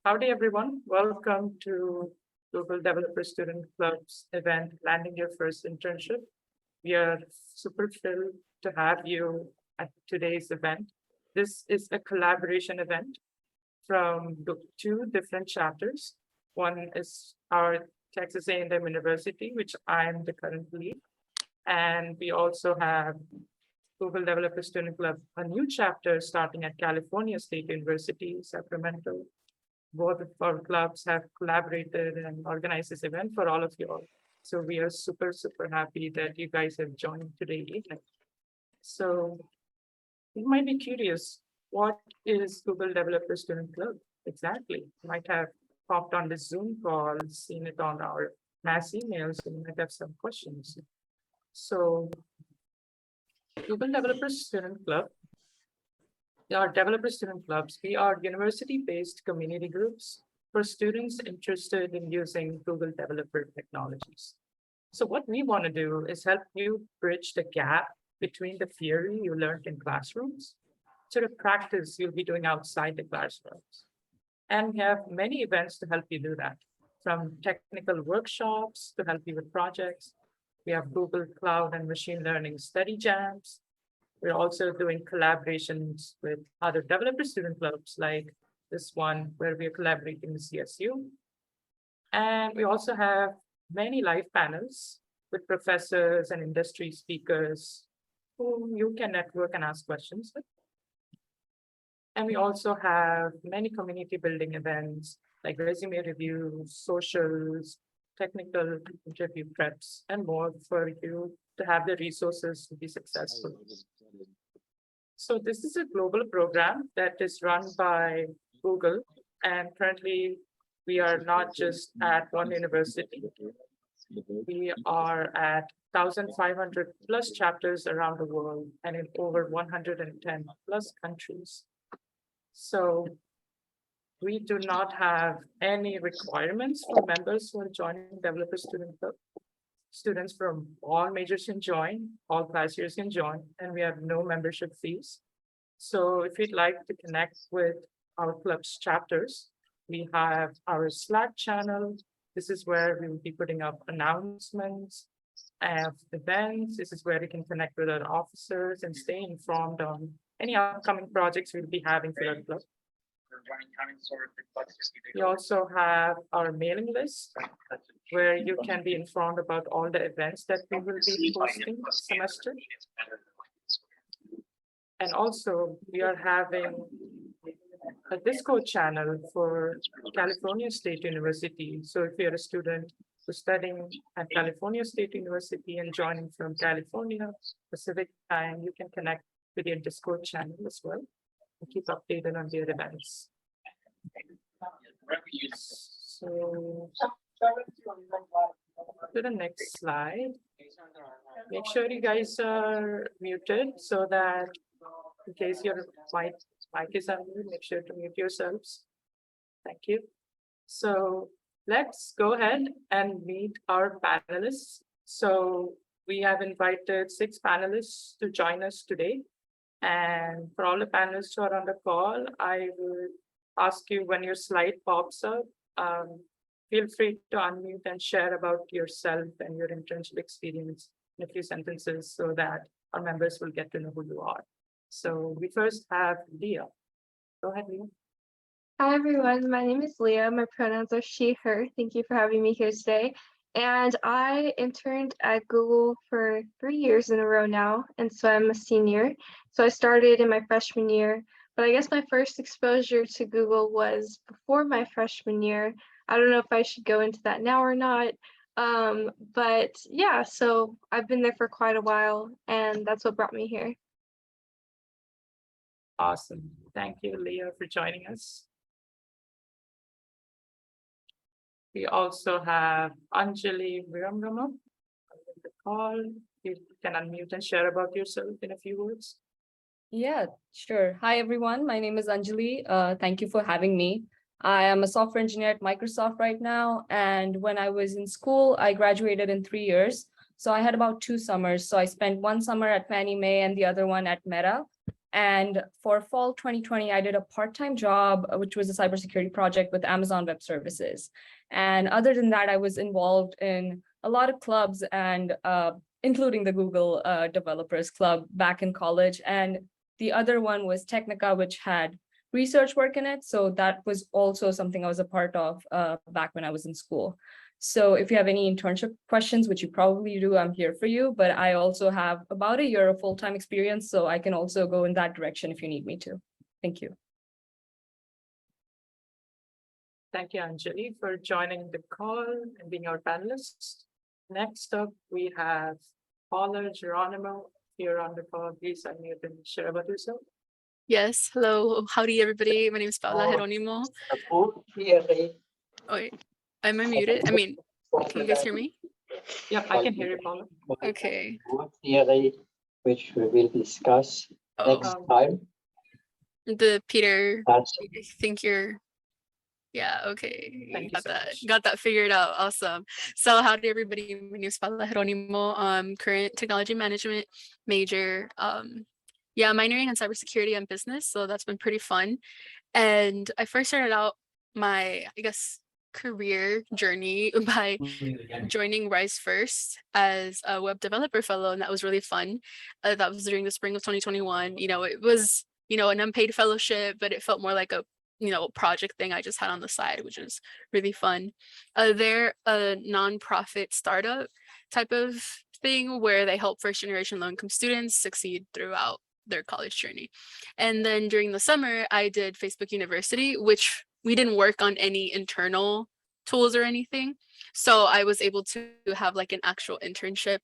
Howdy, everyone. Welcome to Google Developer Student Club's event, Landing Your First Internship. We are super thrilled to have you at today's event. This is a collaboration event from two different chapters. One is our Texas A&M University, which I'm the current lead. And we also have Google Developer Student Club, a new chapter starting at California State University, Sacramento. Both of our clubs have collaborated and organized this event for all of you all. So we are super happy that you guys have joined today evening. So you might be curious, what is Google Developer Student Club exactly? You might have popped on the Zoom call, seen it on our mass emails, and you might have some questions. So Google Developer Student Club, our developer student clubs, we are university-based community groups for students interested in using Google developer technologies. So what we want to do is help you bridge the gap between the theory you learned in classrooms to the practice you'll be doing outside the classrooms. And we have many events to help you do that, from technical workshops to help you with projects. We have Google Cloud and Machine Learning study jams. We're also doing collaborations with other developer student clubs like this one where we are collaborating with CSU. And we also have many live panels with professors and industry speakers whom you can network and ask questions with. And we also have many community building events like resume reviews, socials, technical interview preps, and more for you to have the resources to be successful. So this is a global program that is run by Google, and currently we are not just at one university. We are at 1,500 plus chapters around the world and in over 110 plus countries. So we do not have any requirements for members who are joining Developer Student Club. Students from all majors can join, all class years can join, and we have no membership fees. So if you'd like to connect with our club's chapters, we have our Slack channel. This is where we will be putting up announcements and events. This is where you can connect with our officers and stay informed on any upcoming projects we'll be having for our club. We also have our mailing list where you can be informed about all the events that we will be hosting this semester. And also we are having a Discord channel for California State University. So if you're a student who's studying at California State University and joining from California Pacific time, you can connect with your Discord channel as well and keep updated on their events. So to the next slide. Make sure you guys are muted so that in case your mic is on mute, make sure to mute yourselves. Thank you. So let's go ahead and meet our panelists. So we have invited 6 panelists to join us today. And for all the panelists who are on the call, I will ask you when your slide pops up, feel free to unmute and share about yourself and your internship experience in a few sentences so that our members will get to know who you are. So we first have Leah. Go ahead, Leah. Hi, everyone. My name is Leah. My pronouns are she, her. Thank you for having me here today. And I interned at Google for 3 years in a row now. And so I'm a senior. So I started in my freshman year. But I guess my first exposure to Google was before my freshman year. I don't know if I should go into that now or not. But yeah, so I've been there for quite a while. And that's what brought me here. Awesome. Thank you, Leah, for joining us. We also have Anjali Viramrama on the call. You can unmute and share about yourself in a few words. Yeah, sure. Hi, everyone. My name is Anjali. Thank you for having me. I am a software engineer at Microsoft right now. And when I was in school, I graduated in 3 years. So I had about 2 summers. So I spent one summer at Fannie Mae and the other one at Meta. And for fall 2020, I did a part-time job, which was a cybersecurity project with Amazon Web Services. And other than that, I was involved in a lot of clubs and including the Google Developers Club back in college. And the other one was Technica, which had research work in it. So that was also something I was a part of back when I was in school. So if you have any internship questions, which you probably do, I'm here for you. But I also have about a year of full-time experience, so I can also go in that direction if you need me to. Thank you. Thank you, Anjali, for joining the call and being our panelists. Next up, we have Paula Geronimo here on the call. Please unmute and share about yourself. Yes, hello, howdy everybody. My name is Paula Geronimo. Oh, wait, am I muted? I mean, can you guys hear me? Yeah, I can hear you, Paula. Okay. Theory, which we will discuss next time. The Peter, That's I think you're, yeah, okay. Thank you Got so that, much. got that figured out. Awesome. So howdy everybody. My name is Paula Geronimo. Current technology management major. Yeah, minoring in cybersecurity and business. So that's been pretty fun. And I first started out my, I guess, career journey by joining Rise First as a web developer fellow, and that was really fun. That was during the spring of 2021. You know, it was, you know, an unpaid fellowship, but it felt more like a, you know, project thing I just had on the side, which was really fun. They're a nonprofit startup type of thing where they help first generation low income students succeed throughout their college journey. And then during the summer, I did Facebook University, which we didn't work on any internal tools or anything. So I was able to have like an actual internship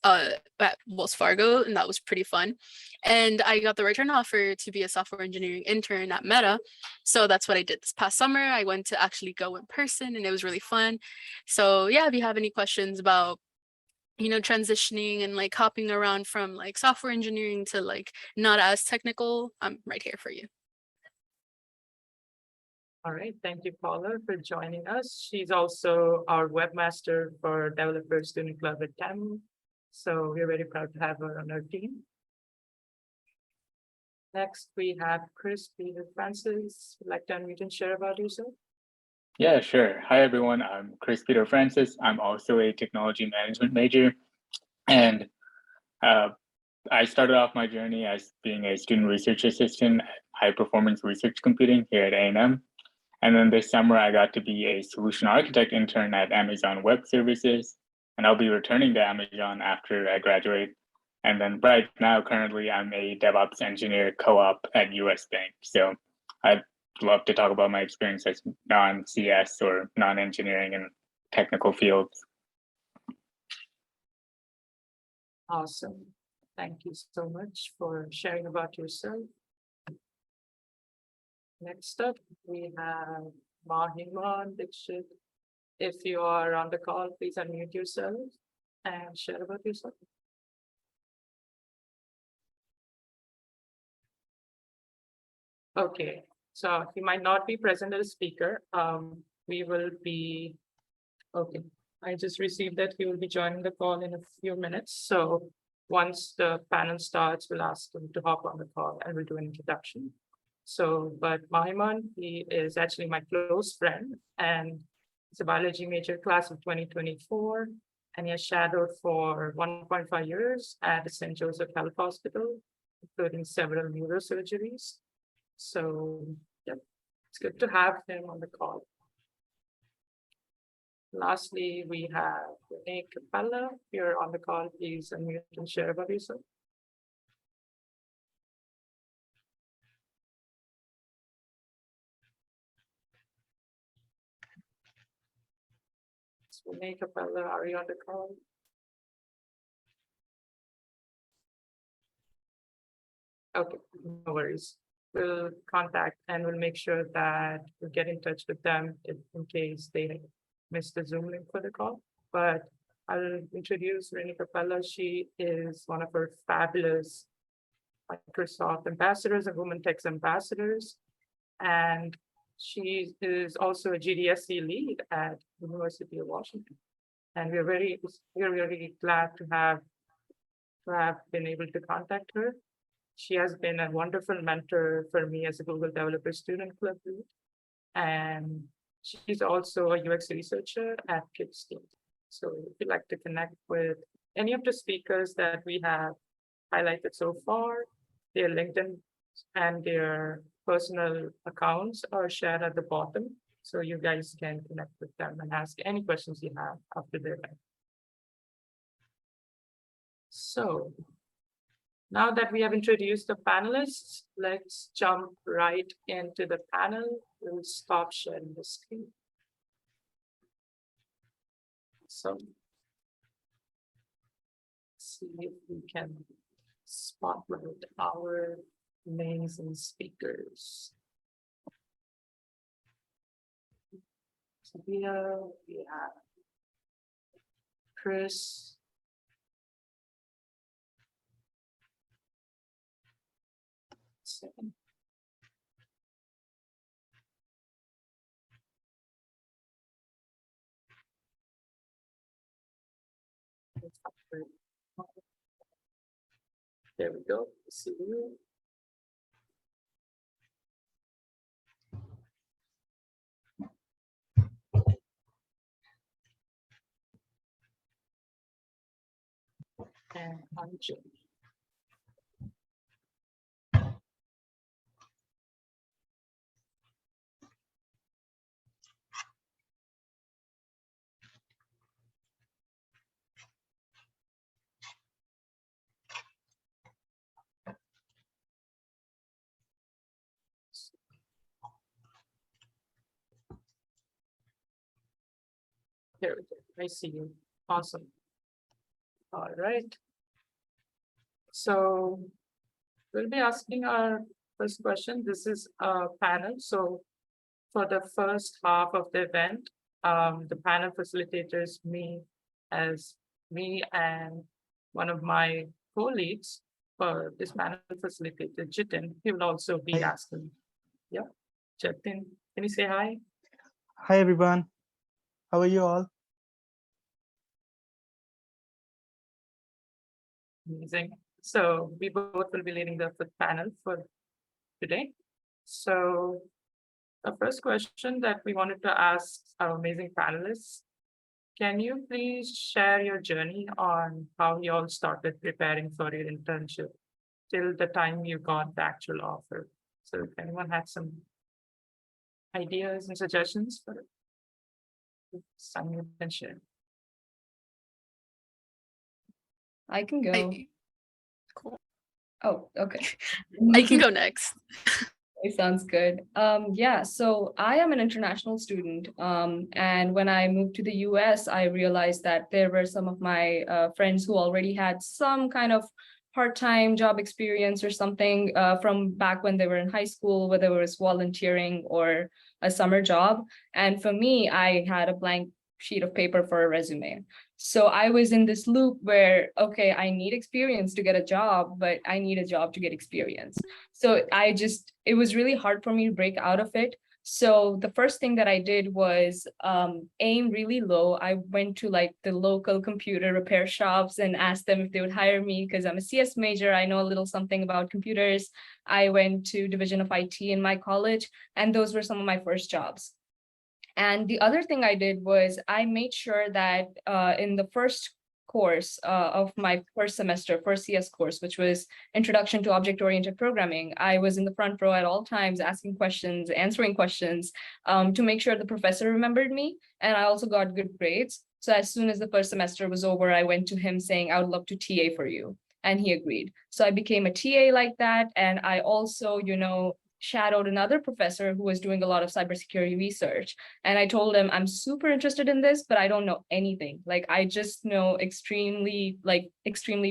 at Wells Fargo, and that was pretty fun. And I got the return offer to be a software engineering intern at Meta. So that's what I did this past summer. I went to actually go in person and it was really fun. So yeah, if you have any questions about, you know, transitioning and like hopping around from like software engineering to like not as technical, I'm right here for you. All right, thank you, Paula, for joining us. She's also our webmaster for Developer Student Club at TAM. So we're very proud to have her on our team. Next, we have Chris Peter Francis. Would like to unmute and share about yourself? Yeah, sure. Hi, everyone. I'm Chris Peter Francis. I'm also a technology management major. And I started off my journey as being a student research assistant at high performance research computing here at A&M. And then this summer, I got to be a solution architect intern at Amazon Web Services. And I'll be returning to Amazon after I graduate. And then right now, currently, I'm a DevOps engineer co-op at US Bank. So I'd love to talk about my experience as non-CS or non-engineering and technical fields. Awesome. Thank you so much for sharing about yourself. Next up, we have Mahiman Dixit. If you are on the call, please unmute yourself and share about yourself. Okay, so he might not be present as a speaker. We will be, okay. I just received that he will be joining the call in a few minutes. So once the panel starts, we'll ask him to hop on the call and we'll do an introduction. So, but Mahiman, he is actually my close friend and he's a biology major class of 2024. And he has shadowed for 1.5 years at St. Joseph Health Hospital, including several neurosurgeries. So, yeah, it's good to have him on the call. Lastly, we have Renee Capella. If you're on the call, please unmute and share about yourself. Renee Capella, are you on the call? Okay, no worries. We'll contact and we'll make sure that we get in touch with them in case they missed the Zoom link for the call. But I'll introduce Renee Capella. She is one of our fabulous Microsoft ambassadors and Women Tech ambassadors. And she is also a GDSC lead at University of Washington. And we're really glad to have been able to contact her. She has been a wonderful mentor for me as a Google Developer Student Club lead. And she's also a UX researcher at Kip State. So if you'd like to connect with any of the speakers that we have highlighted so far, their LinkedIn and their personal accounts are shared at the bottom. So you guys can connect with them and ask any questions you have after the event. So now that we have introduced the panelists, let's jump right into the panel. We'll stop sharing the screen. So see if we can spotlight our amazing speakers. So here we have Chris. Second. There we go. See you. And Anjali. There we go. I see you. Awesome. All right. So we'll be asking our first question. This is a panel. So for the first half of the event, the panel facilitators, me and one of my co-leads for this panel facilitator, Jitin, he will also be asking. Yeah, Jitin, can you say hi? Hi, everyone. How are you all? Amazing. So we both will be leading the panel for today. So the first question that we wanted to ask our amazing panelists, can you please share your journey on how you all started preparing for your internship till the time you got the actual offer? So if anyone had some ideas and suggestions for it, someone can share. I can go. Cool. Oh, okay. I can go next. It sounds good. Yeah, so I am an international student. And when I moved to the US, I realized that there were some of my friends who already had some kind of part-time job experience or something from back when they were in high school, whether it was volunteering or a summer job. And for me, I had a blank sheet of paper for a resume. So I was in this loop where, okay, I need experience to get a job, but I need a job to get experience. So it was really hard for me to break out of it. So the first thing that I did was aim really low. I went to like the local computer repair shops and asked them if they would hire me because I'm a CS major. I know a little something about computers. I went to Division of IT in my college, and those were some of my first jobs. And the other thing I did was I made sure that in the first course of my first semester, first CS course, which was Introduction to Object-Oriented Programming, I was in the front row at all times, asking questions, answering questions to make sure the professor remembered me. And I also got good grades. So as soon as the first semester was over, I went to him saying, I would love to TA for you. And he agreed. So I became a TA like that. And I also, shadowed another professor who was doing a lot of cybersecurity research. And I told him, I'm super interested in this, but I don't know anything. Like, I just know extreme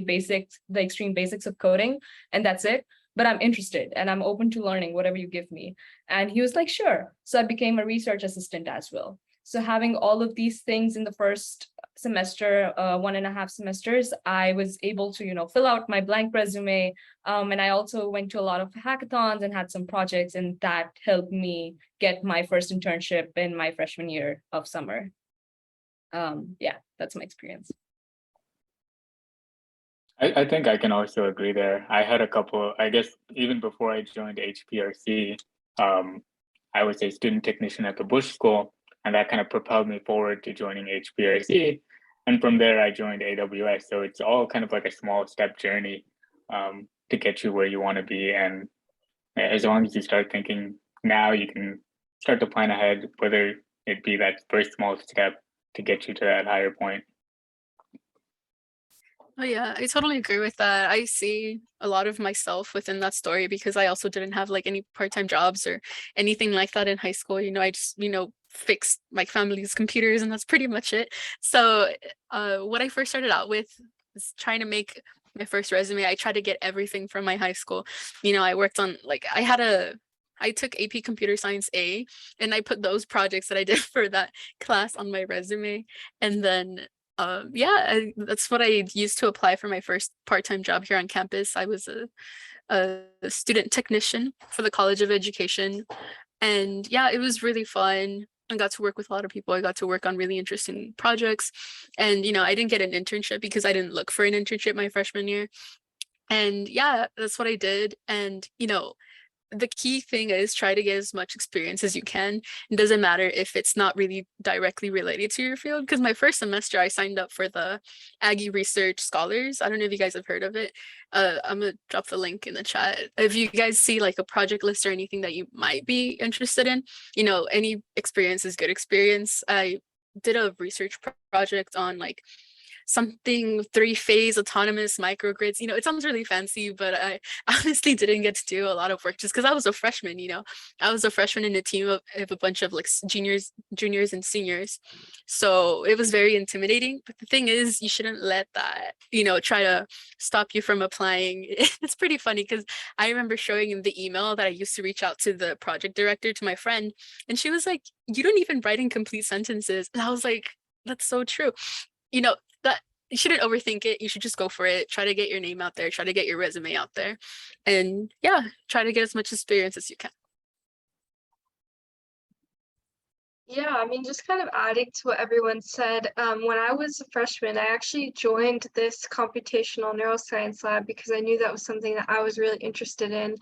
basics of coding, and that's it. But I'm interested and I'm open to learning whatever you give me. And he was like, sure. So I became a research assistant as well. So having all of these things in the first semester, 1.5 semesters, I was able to, fill out my blank resume. And I also went to a lot of hackathons and had some projects, and that helped me get my first internship in my freshman year of summer. Yeah, that's my experience. I think I can also agree there. I had a couple, I guess, even before I joined HPRC, I was a student technician at the Bush School, and that kind of propelled me forward to joining HPRC. And from there, I joined AWS. So it's all kind of like a small step journey to get you where you want to be. And as long as you start thinking now, you can start to plan ahead, whether it be that first small step to get you to that higher point. Oh yeah, I totally agree with that. I see a lot of myself within that story because I also didn't have like any part-time jobs or anything like that in high school. I just, fixed my family's computers and that's pretty much it. So what I first started out with was trying to make my first resume. I tried to get everything from my high school. I worked on I took AP Computer Science A and I put those projects that I did for that class on my resume. And then that's what I used to apply for my first part-time job here on campus. I was a student technician for the College of Education. And yeah, it was really fun. I got to work with a lot of people. I got to work on really interesting projects. And, I didn't get an internship because I didn't look for an internship my freshman year. And yeah, that's what I did. And, the key thing is try to get as much experience as you can. It doesn't matter if it's not really directly related to your field. Because my first semester, I signed up for the Aggie Research Scholars. I don't know if you guys have heard of it. I'm gonna drop the link in the chat. If you guys see like a project list or anything that you might be interested in, any experience is good experience. I did a research project on like something 3-phase autonomous microgrids. It sounds really fancy, but I honestly didn't get to do a lot of work just because I was a freshman. I was a freshman in a team of a bunch of like juniors and seniors, so it was very intimidating. But the thing is, you shouldn't let that try to stop you from applying. It's pretty funny because I remember showing him the email that I used to reach out to the project director, to my friend, and she was like, "You don't even write in complete sentences." And I was like, "That's so true." That you shouldn't overthink it. You should just go for it. Try to get your name out there. Try to get your resume out there. And yeah, try to get as much experience as you can. Yeah, I mean, just kind of adding to what everyone said, when I was a freshman, I actually joined this computational neuroscience lab because I knew that was something that I was really interested in.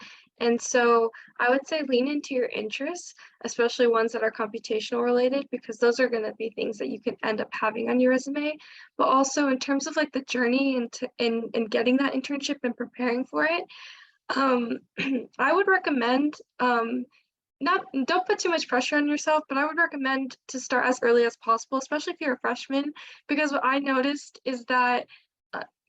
And so I would say lean into your interests, especially ones that are computational related, because those are going to be things that you can end up having on your resume. But also in terms of like the journey in getting that internship and preparing for it, I would recommend don't put too much pressure on yourself, but I would recommend to start as early as possible, especially if you're a freshman, because what I noticed is that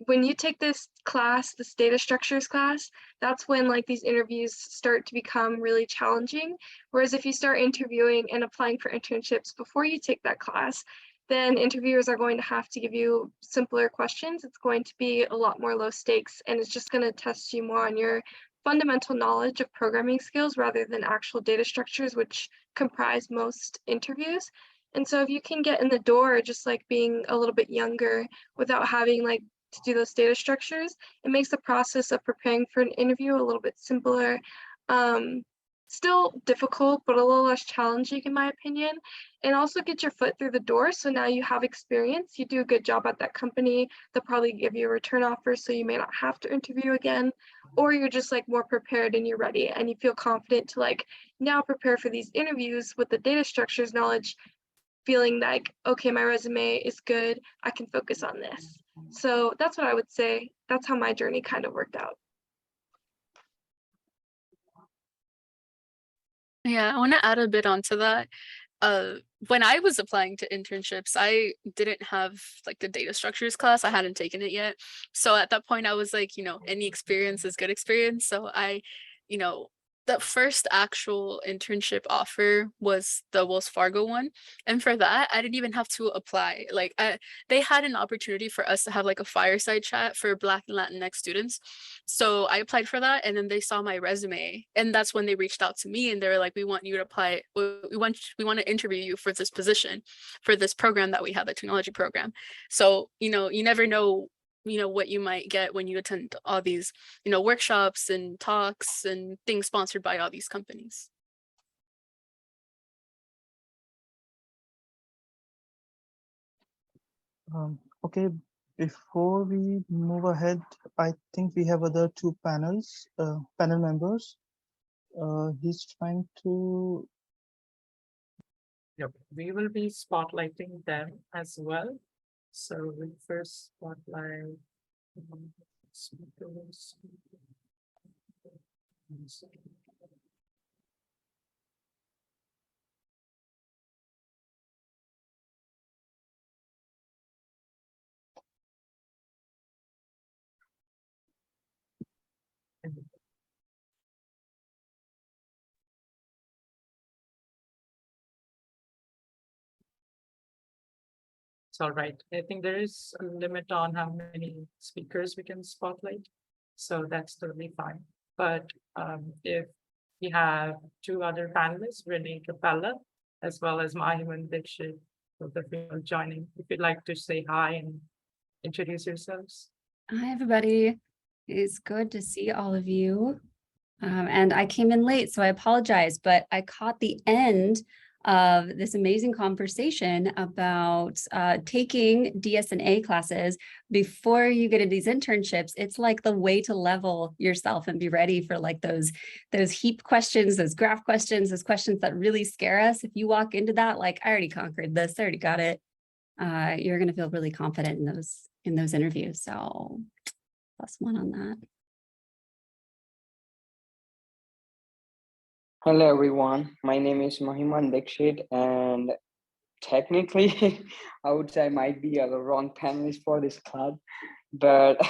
when you take this class, this data structures class, that's when like these interviews start to become really challenging. Whereas if you start interviewing and applying for internships before you take that class, then interviewers are going to have to give you simpler questions. It's going to be a lot more low stakes, and it's just going to test you more on your fundamental knowledge of programming skills rather than actual data structures, which comprise most interviews. And so if you can get in the door just like being a little bit younger without having like to do those data structures, it makes the process of preparing for an interview a little bit simpler. Still difficult, but a little less challenging in my opinion, and also get your foot through the door. So now you have experience, you do a good job at that company, they'll probably give you a return offer, so you may not have to interview again, or you're just like more prepared and you're ready and you feel confident to like now prepare for these interviews with the data structures knowledge, feeling like, okay, my resume is good, I can focus on this. So that's what I would say. That's how my journey kind of worked out. Yeah, I want to add a bit onto that. When I was applying to internships, I didn't have like the data structures class. I hadn't taken it yet. So at that point, I was like, any experience is good experience. So the first actual internship offer was the Wells Fargo one. And for that, I didn't even have to apply. Like they had an opportunity for us to have like a fireside chat for Black and Latinx students. So I applied for that, and then they saw my resume, and that's when they reached out to me and they were like, we want you to apply. We want to interview you for this position, for this program that we have, the technology program. So, you never know what you might get when you attend all these workshops and talks and things sponsored by all these companies. Okay, Before we move ahead, I think we have other two panel members. He's trying to. Yep, we will be spotlighting them as well. So we first spotlight. Speakers. It's all right. I think there is a limit on how many speakers we can spotlight. So that's totally fine. But if we have two other panelists, Renee Capella, as well as Mahiman Dixit, both of you are joining. If you'd like to say hi and introduce yourselves. Hi, everybody. It's good to see all of you. And I came in late, so I apologize, but I caught the end of this amazing conversation about taking DS&A classes before you get into these internships. It's like the way to level yourself and be ready for like those heap questions, those graph questions, those questions that really scare us. If you walk into that, like, I already conquered this, I already got it. You're going to feel really confident in those interviews. So +1 on that. Hello everyone, my name is Mahiman Dixit, and technically I would say I might be the wrong panelist for this club, but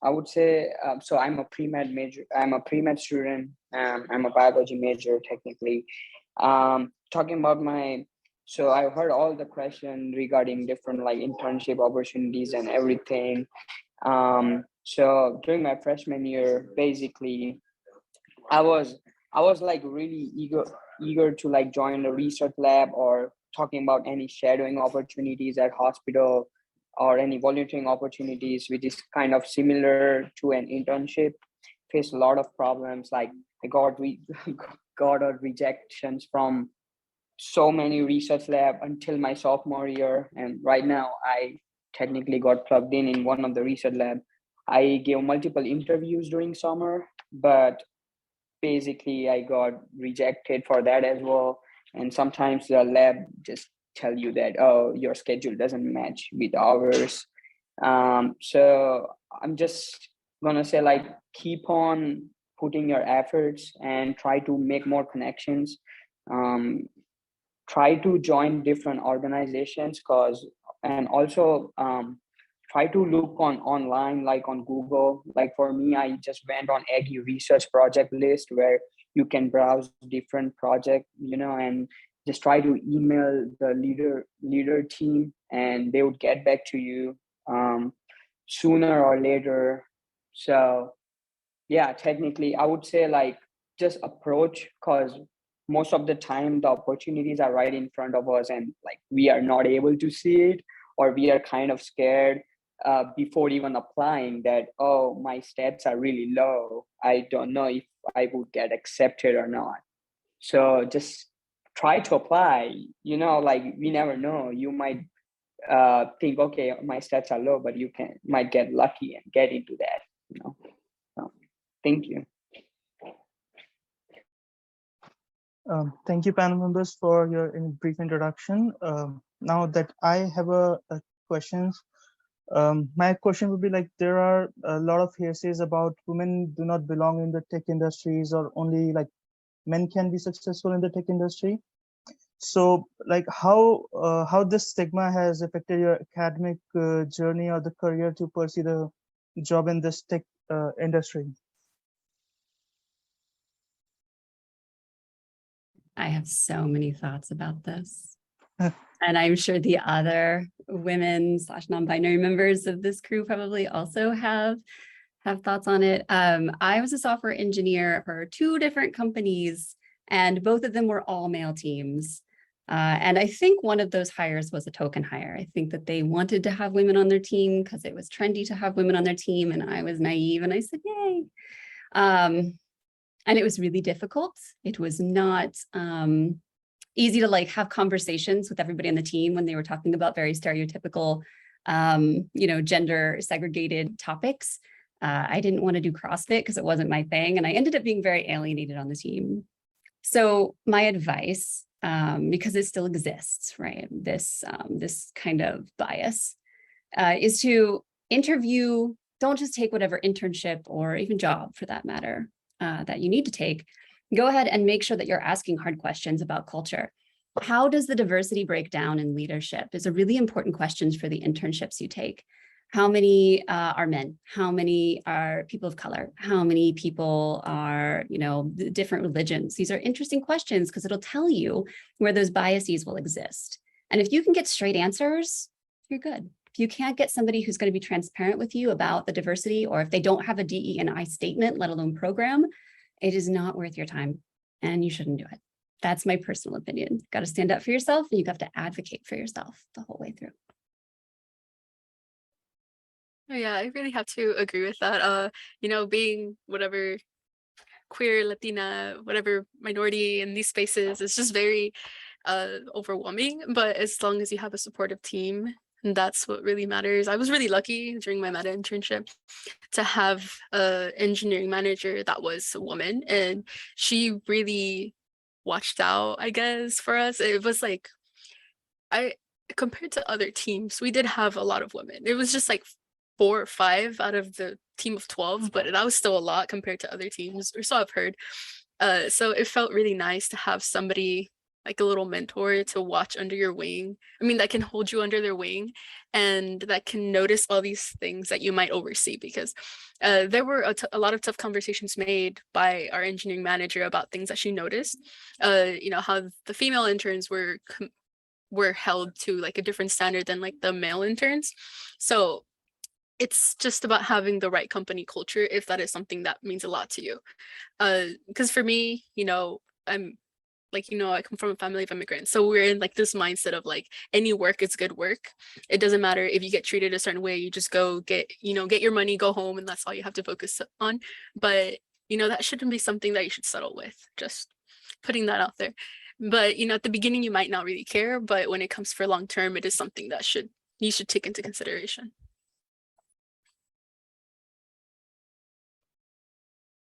I would say, so I'm a pre-med major, I'm a pre-med student, I'm a biology major technically. Talking about so I heard all the questions regarding different like internship opportunities and everything. So during my freshman year, basically, I was like really eager to like join a research lab or talking about any shadowing opportunities at hospital or any volunteering opportunities, which is kind of similar to an internship. Faced a lot of problems, like I got rejections from so many research lab until my sophomore year, and right now I technically got plugged in one of the research lab. I gave multiple interviews during summer, but basically I got rejected for that as well. And sometimes the lab just tell you that, oh, your schedule doesn't match with ours. So I'm just gonna say, like, keep on putting your efforts and try to make more connections. Try to join different organizations, and also try to look online, like on Google. Like for me, I just went on Aggie research project list where you can browse different projects, and just try to email the leader team, and they would get back to you sooner or later. So yeah, technically I would say, like, just approach, because most of the time the opportunities are right in front of us, and like we are not able to see it, or we are kind of scared before even applying that, oh, my stats are really low, I don't know if I would get accepted or not. So just try to apply, like we never know, you might think, okay, my stats are low, but you might get lucky and get into that. So, thank you. Thank you, panel members, for your brief introduction. Now that I have a questions, my question would be, like, there are a lot of hearsays about women do not belong in the tech industries, or only like men can be successful in the tech industry. So, like, how this stigma has affected your academic journey or the career to pursue the job in this tech industry? I have so many thoughts about this. And I'm sure the other women / non-binary members of this crew probably also have thoughts on it. I was a software engineer for 2 different companies, and both of them were all male teams. And I think one of those hires was a token hire. I think that they wanted to have women on their team because it was trendy to have women on their team, and I was naive and I said, yay. And it was really difficult. It was not easy to like have conversations with everybody on the team when they were talking about very stereotypical gender segregated topics. I didn't want to do CrossFit because it wasn't my thing. And I ended up being very alienated on the team. So my advice, because it still exists, right? This kind of bias is to interview. Don't just take whatever internship or even job for that matter that you need to take. Go ahead and make sure that you're asking hard questions about culture. How does the diversity break down in leadership? Is a really important question for the internships you take. How many are men? How many are people of color? How many people are, different religions? These are interesting questions because it'll tell you where those biases will exist. And if you can get straight answers, you're good. If you can't get somebody who's going to be transparent with you about the diversity, or if they don't have a DE&I statement, let alone program, it is not worth your time and you shouldn't do it. That's my personal opinion. You've got to stand up for yourself and you have to advocate for yourself the whole way through. Yeah, I really have to agree with that. Being whatever queer, Latina, whatever minority in these spaces is just very overwhelming. But as long as you have a supportive team, and that's what really matters. I was really lucky during my meta internship to have an engineering manager that was a woman, and she really watched out, I guess, for us. It was like, compared to other teams, we did have a lot of women. It was just like 4 or 5 out of the team of 12, but that was still a lot compared to other teams, or so I've heard. So it felt really nice to have somebody like a little mentor to watch under your wing. I mean, that can hold you under their wing and that can notice all these things that you might oversee, because there were a lot of tough conversations made by our engineering manager about things that she noticed. How the female interns were held to like a different standard than like the male interns. So it's just about having the right company culture, if that is something that means a lot to you. Because for me, I'm like, I come from a family of immigrants. So we're in like this mindset of like, any work is good work. It doesn't matter if you get treated a certain way, you just go get your money, go home, and that's all you have to focus on. But, that shouldn't be something that you should settle with, just putting that out there. But, at the beginning, you might not really care, but when it comes for long term, it is something that you should take into consideration.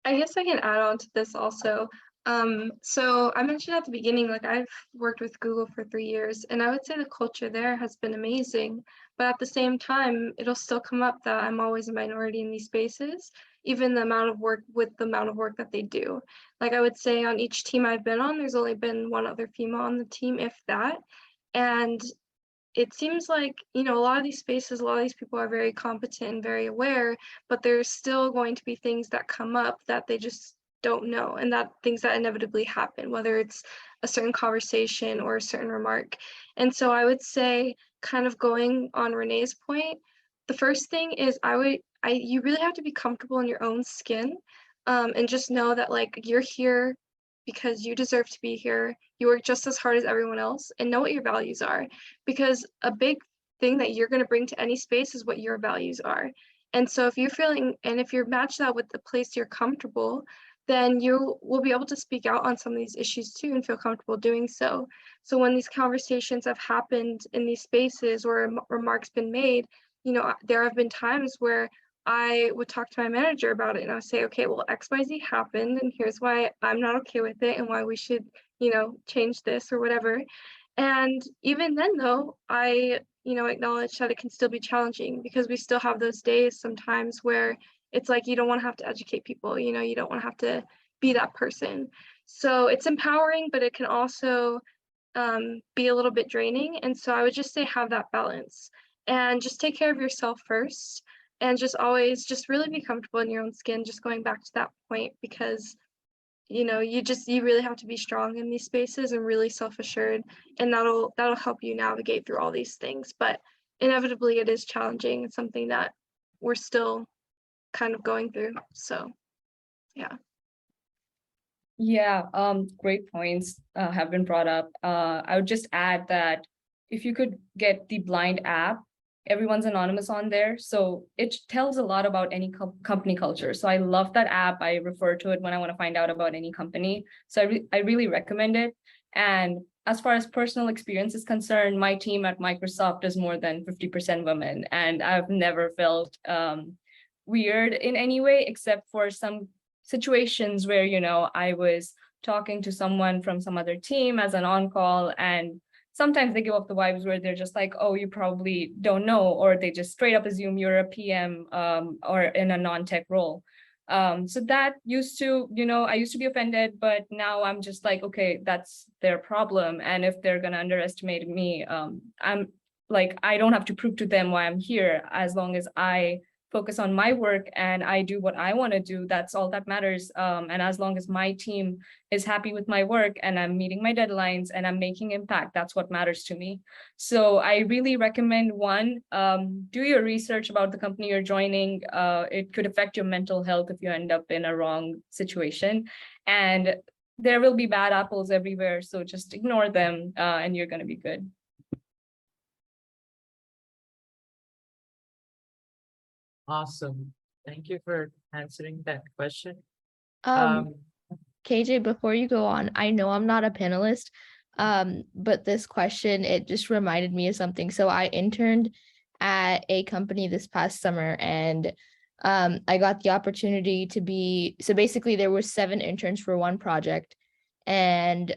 I guess I can add on to this also. So I mentioned at the beginning, like I've worked with Google for 3 years, and I would say the culture there has been amazing. But at the same time, it'll still come up that I'm always a minority in these spaces, even the amount of work that they do. Like I would say on each team I've been on, there's only been one other female on the team, if that. And it seems like, a lot of these spaces, a lot of these people are very competent and very aware, but there's still going to be things that come up that they just don't know, and that things that inevitably happen, whether it's a certain conversation or a certain remark. And so I would say, kind of going on Renee's point, the first thing is you really have to be comfortable in your own skin, and just know that like you're here because you deserve to be here. You work just as hard as everyone else, and know what your values are, because a big thing that you're going to bring to any space is what your values are. And so if you're matched out with the place you're comfortable, then you will be able to speak out on some of these issues too and feel comfortable doing so. So when these conversations have happened in these spaces or remarks been made, there have been times where I would talk to my manager about it, and I would say, okay, well, XYZ happened, and here's why I'm not okay with it and why we should, change this or whatever. And even then though, I, acknowledge that it can still be challenging, because we still have those days sometimes where it's like, you don't want to have to educate people, you don't want to have to be that person. So it's empowering, but it can also be a little bit draining. And so I would just say, have that balance and just take care of yourself first. And just always just really be comfortable in your own skin, just going back to that point, because you really have to be strong in these spaces and really self-assured, and that'll help you navigate through all these things. But inevitably it is challenging. It's something that we're still kind of going through. So Great points have been brought up. I would just add that if you could get the Blind app, everyone's anonymous on there, so it tells a lot about any company culture. So I love that app. I refer to it when I want to find out about any company. So I really recommend it. And as far as personal experience is concerned, my team at Microsoft is more than 50% women, and I've never felt weird in any way, except for some situations where, I was talking to someone from some other team as an on-call, and sometimes they give off the vibes where they're just like, oh, you probably don't know, or they just straight up assume you're a PM or in a non-tech role. So that used to, I used to be offended, but now I'm just like, okay, that's their problem. And if they're gonna underestimate me, I'm like, I don't have to prove to them why I'm here. As long as I focus on my work and I do what I want to do, that's all that matters. And as long as my team is happy with my work and I'm meeting my deadlines and I'm making impact, that's what matters to me. So I really recommend, one, do your research about the company you're joining. It could affect your mental health if you end up in a wrong situation. And there will be bad apples everywhere, so just ignore them and you're going to be good. Awesome. Thank you for answering that question. KJ, before you go on, I know I'm not a panelist, but this question, it just reminded me of something. So I interned at a company this past summer, and I got the opportunity to be, so basically there were 7 interns for one project, and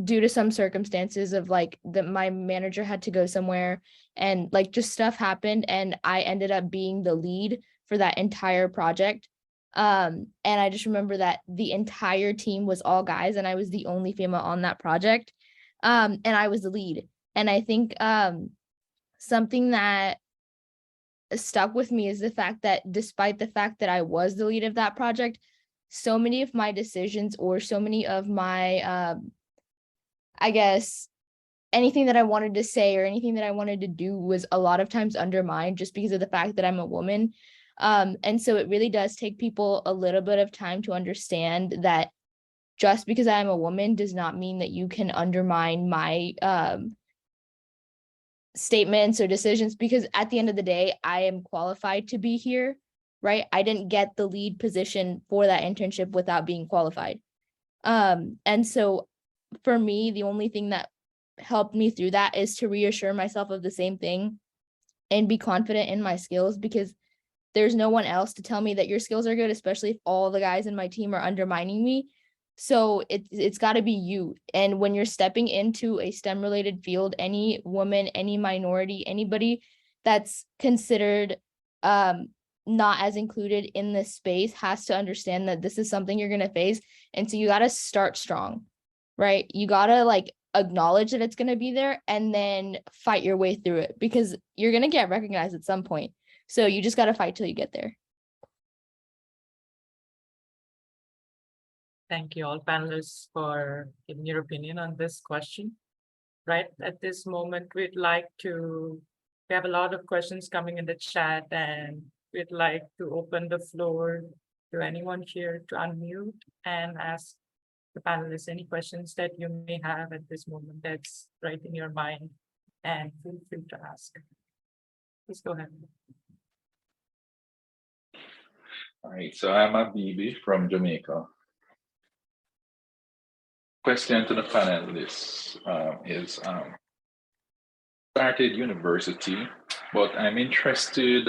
due to some circumstances of like my manager had to go somewhere and like just stuff happened, and I ended up being the lead for that entire project. And I just remember that the entire team was all guys and I was the only female on that project. And I was the lead. And I think something that stuck with me is the fact that despite the fact that I was the lead of that project, so many of my decisions or so many of my I guess anything that I wanted to say or anything that I wanted to do was a lot of times undermined just because of the fact that I'm a woman. And so it really does take people a little bit of time to understand that just because I'm a woman does not mean that you can undermine my statements or decisions, because at the end of the day, I am qualified to be here, right? I didn't get the lead position for that internship without being qualified. And so for me, the only thing that helped me through that is to reassure myself of the same thing and be confident in my skills, because there's no one else to tell me that your skills are good, especially if all the guys in my team are undermining me. So it's got to be you. And when you're stepping into a STEM related field, any woman, any minority, anybody that's considered not as included in this space has to understand that this is something you're going to face. And so you got to start strong, right? You got to like acknowledge that it's going to be there and then fight your way through it, because you're going to get recognized at some point. So you just got to fight till you get there. Thank you all panelists for giving your opinion on this question. Right at this moment, we have a lot of questions coming in the chat, and we'd like to open the floor to anyone here to unmute and ask the panelists any questions that you may have at this moment that's right in your mind, and feel free to ask. Please go ahead. All right, so I'm Abibi from Jamaica. Question to the panelists is, started university, but I'm interested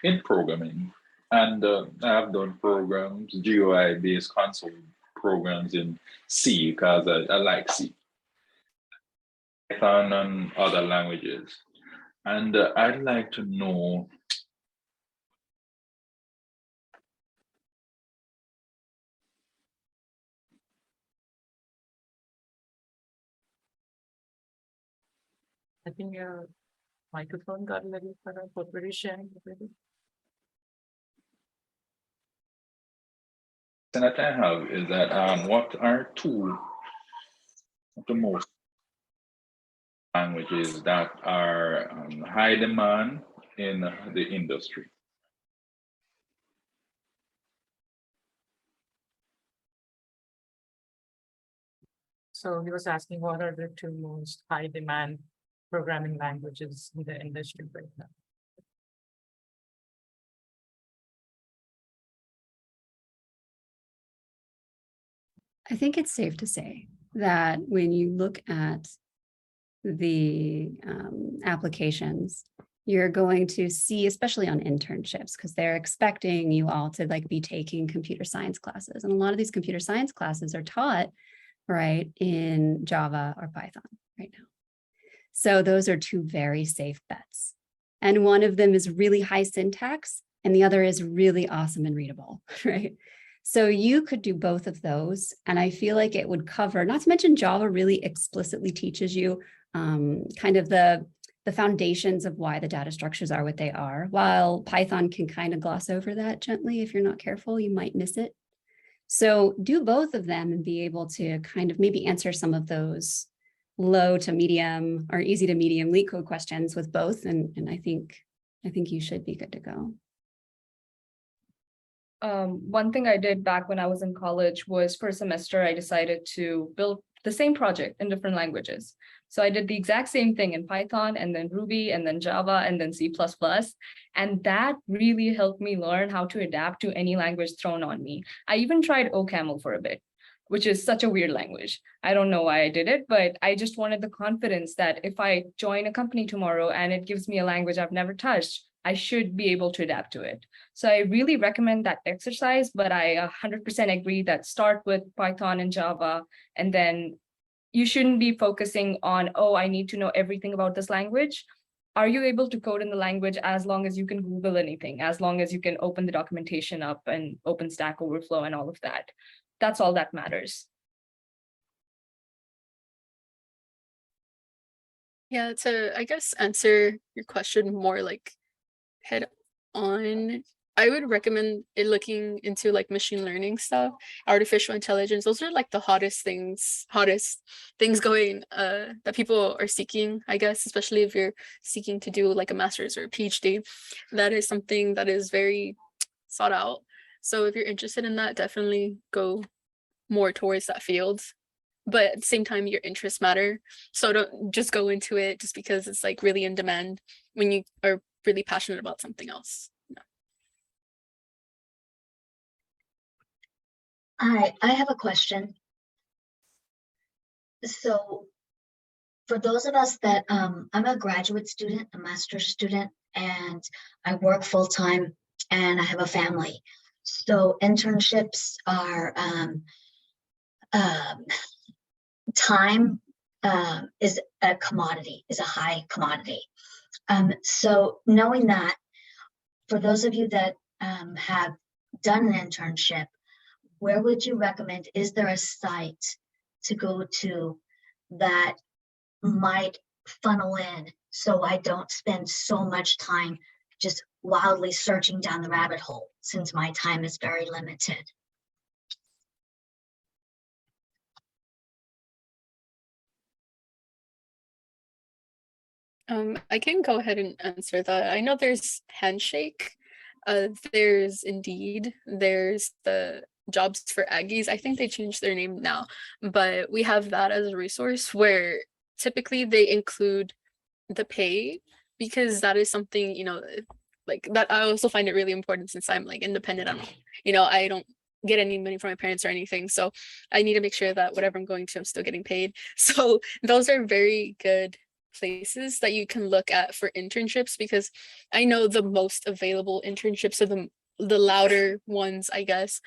in programming, and I've done programs, GUI-based console programs in C, because I like C, Python and other languages. And I'd like to know, I think your microphone got a little cut off. What were you sharing? that I have is that what are 2 of the most languages that are high demand in the industry? So he was asking, what are the 2 most high demand programming languages in the industry right now? I think it's safe to say that when you look at the applications, you're going to see, especially on internships, because they're expecting you all to like be taking computer science classes. And a lot of these computer science classes are taught, right, in Java or Python right now. So those are two very safe bets. And one of them is really high syntax and the other is really awesome and readable, right? So you could do both of those. And I feel like it would cover, not to mention Java really explicitly teaches you kind of the foundations of why the data structures are what they are, while Python can kind of gloss over that gently. If you're not careful, you might miss it. So do both of them and be able to kind of maybe answer some of those low to medium or easy to medium leak code questions with both. And I think you should be good to go. One thing I did back when I was in college was for a semester, I decided to build the same project in different languages. So I did the exact same thing in Python and then Ruby and then Java and then C++. And that really helped me learn how to adapt to any language thrown on me. I even tried OCaml for a bit, which is such a weird language. I don't know why I did it, but I just wanted the confidence that if I join a company tomorrow and it gives me a language I've never touched, I should be able to adapt to it. So I really recommend that exercise, but I 100% agree that start with Python and Java, and then you shouldn't be focusing on, oh, I need to know everything about this language. Are you able to code in the language as long as you can Google anything, as long as you can open the documentation up and open Stack Overflow and all of that? That's all that matters. Yeah, to, I guess, answer your question more like head on, I would recommend it looking into like machine learning stuff, artificial intelligence. Those are like the hottest things going that people are seeking, I guess, especially if you're seeking to do like a master's or a PhD. That is something that is very sought out. So if you're interested in that, definitely go more towards that field. But at the same time, your interests matter. So don't just go into it just because it's like really in demand when you are really passionate about something else. No. Hi, I have a question. So for those of us that I'm a graduate student, a master's student, and I work full-time and I have a family. So internships are time is a commodity, is a high commodity. So knowing that, for those of you that have done an internship, where would you recommend? Is there a site to go to that might funnel in so I don't spend so much time just wildly searching down the rabbit hole, since my time is very limited? I can go ahead and answer that. I know there's Handshake, there's Indeed, there's the Jobs for Aggies. I think they changed their name now, but we have that as a resource where typically they include the pay, because that is something, you know, like that. I also find it really important since I'm like independent. I don't get any money from my parents or anything, so I need to make sure that whatever I'm going to, I'm still getting paid. So those are very good places that you can look at for internships, because I know the most available internships are the louder ones, I guess,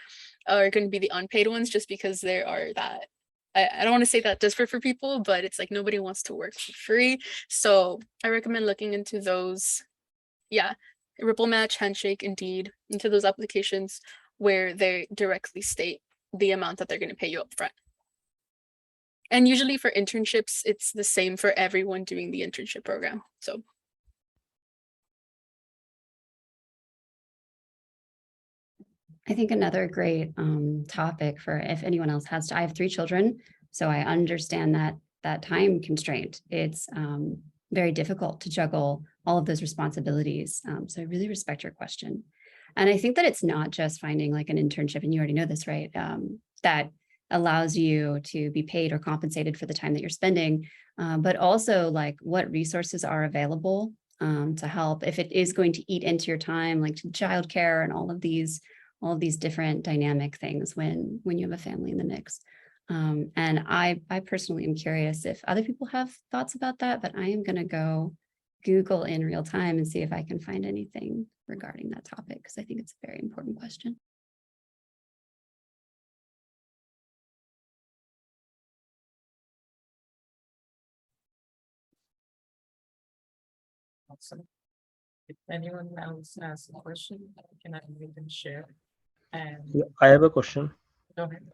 are going to be the unpaid ones, just because there are that, I don't want to say that desperate for people, but it's like nobody wants to work for free. So I recommend looking into those. Yeah, Ripple Match, Handshake, Indeed, into those applications where they directly state the amount that they're going to pay you up front. And usually for internships, it's the same for everyone doing the internship program. So. I think another great topic for if anyone else has, I have 3 children, so I understand that time constraint. It's very difficult to juggle all of those responsibilities. So I really respect your question. And I think that it's not just finding like an internship, and you already know this, right? That allows you to be paid or compensated for the time that you're spending, but also like what resources are available to help if it is going to eat into your time, like childcare and all of these different dynamic things when you have a family in the mix. And I personally am curious if other people have thoughts about that, but I am going to go Google in real time and see if I can find anything regarding that topic, because I think it's a very important question. Awesome. If anyone else has a question, can I make them share? And Yeah, I have a question. go ahead.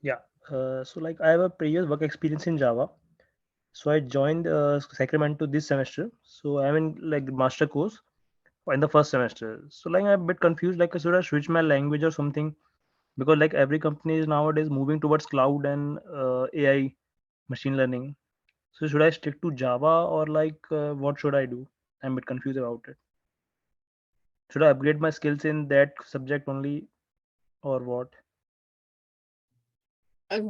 Yeah. So like I have a previous work experience in Java. So I joined Sacramento this semester. So I'm in like master course in the first semester. So like I'm a bit confused. Like should I switch my language or something? Because like every company is nowadays moving towards cloud and AI, machine learning. So should I stick to Java or like what should I do? I'm a bit confused about it. Should I upgrade my skills in that subject only or what?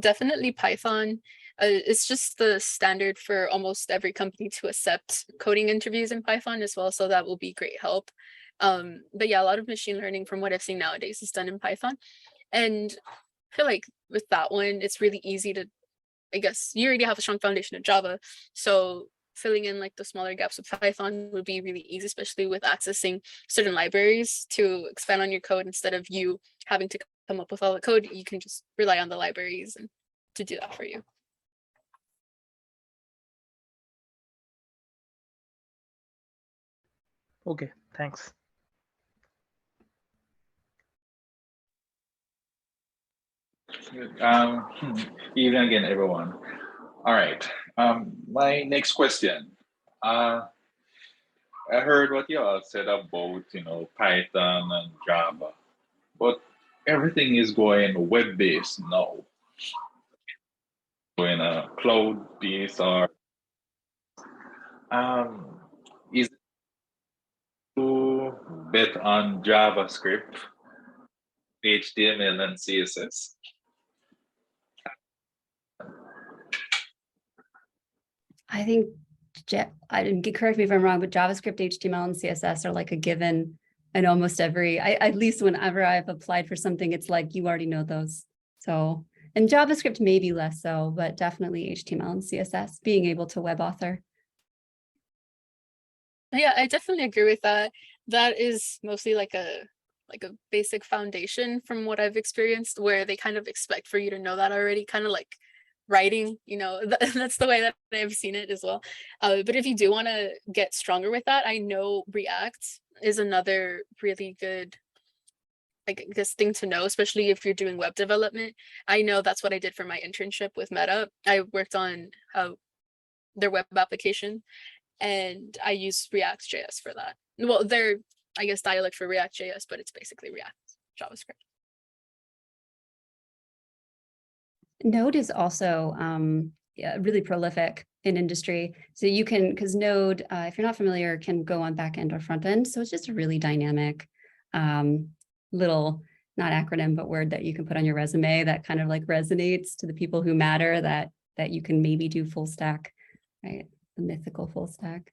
Definitely Python. It's just the standard for almost every company to accept coding interviews in Python as well. So that will be great help. But yeah, a lot of machine learning from what I've seen nowadays is done in Python. And I feel like with that one, it's really easy to, I guess you already have a strong foundation of Java. So filling in like the smaller gaps with Python would be really easy, especially with accessing certain libraries to expand on your code instead of you having to come up with all the code. You can just rely on the libraries and to do that for you. Okay, thanks. Evening again, everyone. All right. My next question. I heard what you all said about, Python and Java, but everything is going web-based now. Going cloud-based or is it to bet on JavaScript, HTML, and CSS? I think, correct me if I'm wrong, but JavaScript, HTML, and CSS are like a given in almost every, at least whenever I've applied for something, it's like, you already know those. So, and JavaScript maybe less so, but definitely HTML and CSS, being able to web author. Yeah, I definitely agree with that. That is mostly like a basic foundation from what I've experienced, where they kind of expect for you to know that already, kind of like writing, that's the way that I've seen it as well. But if you do want to get stronger with that, I know React is another really good, I guess, thing to know, especially if you're doing web development. I know that's what I did for my internship with Meta. I worked on their web application, and I use React.js for that. Well, they're, I guess, dialect for React.js, but it's basically React JavaScript. Node is also really prolific in industry. So you can, because Node, if you're not familiar, can go on back end or front end. So it's just a really dynamic little, not acronym, but word that you can put on your resume that kind of like resonates to the people who matter, that you can maybe do full stack, right? The mythical full stack.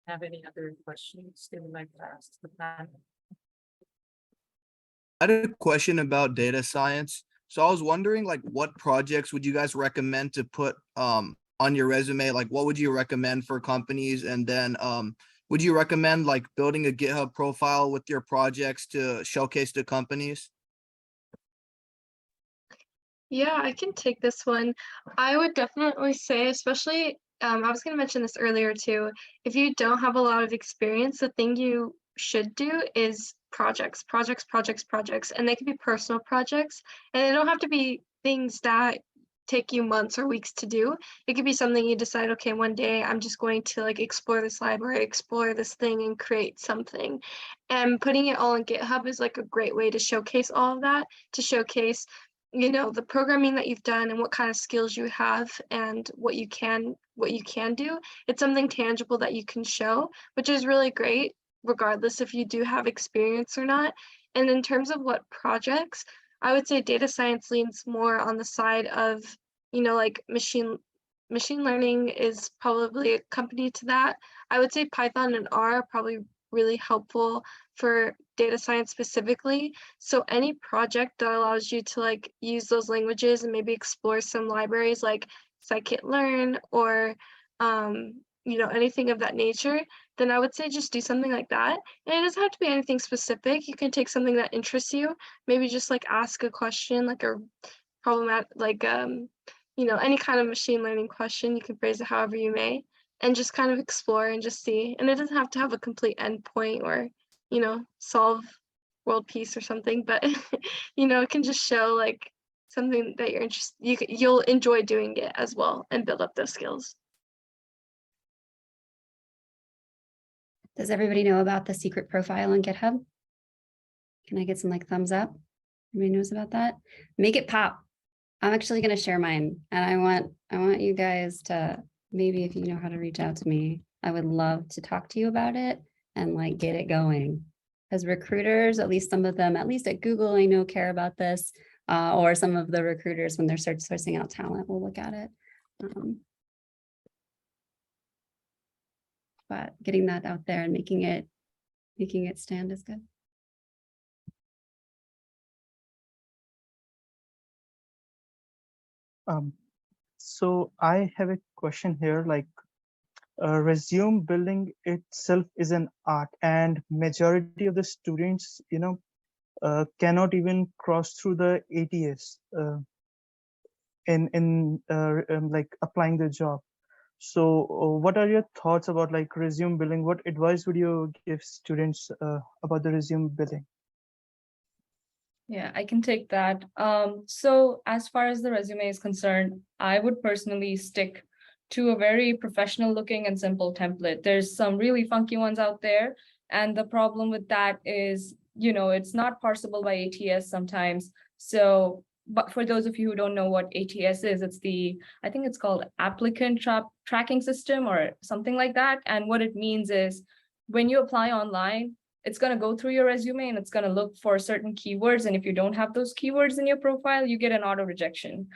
Have any other questions they would like to ask the panel? I had a question about data science. So I was wondering, like, what projects would you guys recommend to put on your resume? Like, what would you recommend for companies? And then would you recommend like building a GitHub profile with your projects to showcase to companies? Yeah, I can take this one. I would definitely say, especially, I was going to mention this earlier too, if you don't have a lot of experience, the thing you should do is projects, and they can be personal projects, and they don't have to be things that take you months or weeks to do. It could be something you decide, okay, one day I'm just going to like explore this library, explore this thing, and create something. And putting it all on GitHub is like a great way to showcase all of that, to showcase the programming that you've done and what kind of skills you have and what you can do. It's something tangible that you can show, which is really great regardless if you do have experience or not. And in terms of what projects, I would say data science leans more on the side of like machine machine learning is probably accompanied to that. I would say Python and R are probably really helpful for data science specifically. So any project that allows you to like use those languages and maybe explore some libraries like scikit-learn or you know, anything of that nature, then I would say just do something like that. And it doesn't have to be anything specific. You can take something that interests you, maybe just like ask a question, like a problematic, like you know, any kind of machine learning question. You can phrase it however you may, and just kind of explore and just see. And it doesn't have to have a complete endpoint or, you know, solve world peace or something, but you know, it can just show like something that you're interested, you'll enjoy doing it as well and build up those skills. Does everybody know about the secret profile on GitHub? Can I get some like thumbs up? Everybody knows about that? Make it pop. I'm actually going to share mine, and I want you guys to, maybe if you know how to reach out to me, I would love to talk to you about it and like get it going. Because recruiters, at least some of them, at least at Google, I know care about this, or some of the recruiters when they're sourcing out talent will look at it. But getting that out there and making it stand is good. So I have a question here, like resume building itself is an art, and majority of the students, you know, cannot even cross through the ATS in like applying the job. So what are your thoughts about like resume building? What advice would you give students about the resume building? Yeah, I can take that. So as far as the resume is concerned, I would personally stick to a very professional looking and simple template. There's some really funky ones out there. And the problem with that is, you know, it's not parsable by ATS sometimes. So, but for those of you who don't know what ATS is, it's I think it's called applicant tracking system or something like that. And what it means is when you apply online, it's going to go through your resume and it's going to look for certain keywords. And if you don't have those keywords in your profile, you get an auto rejection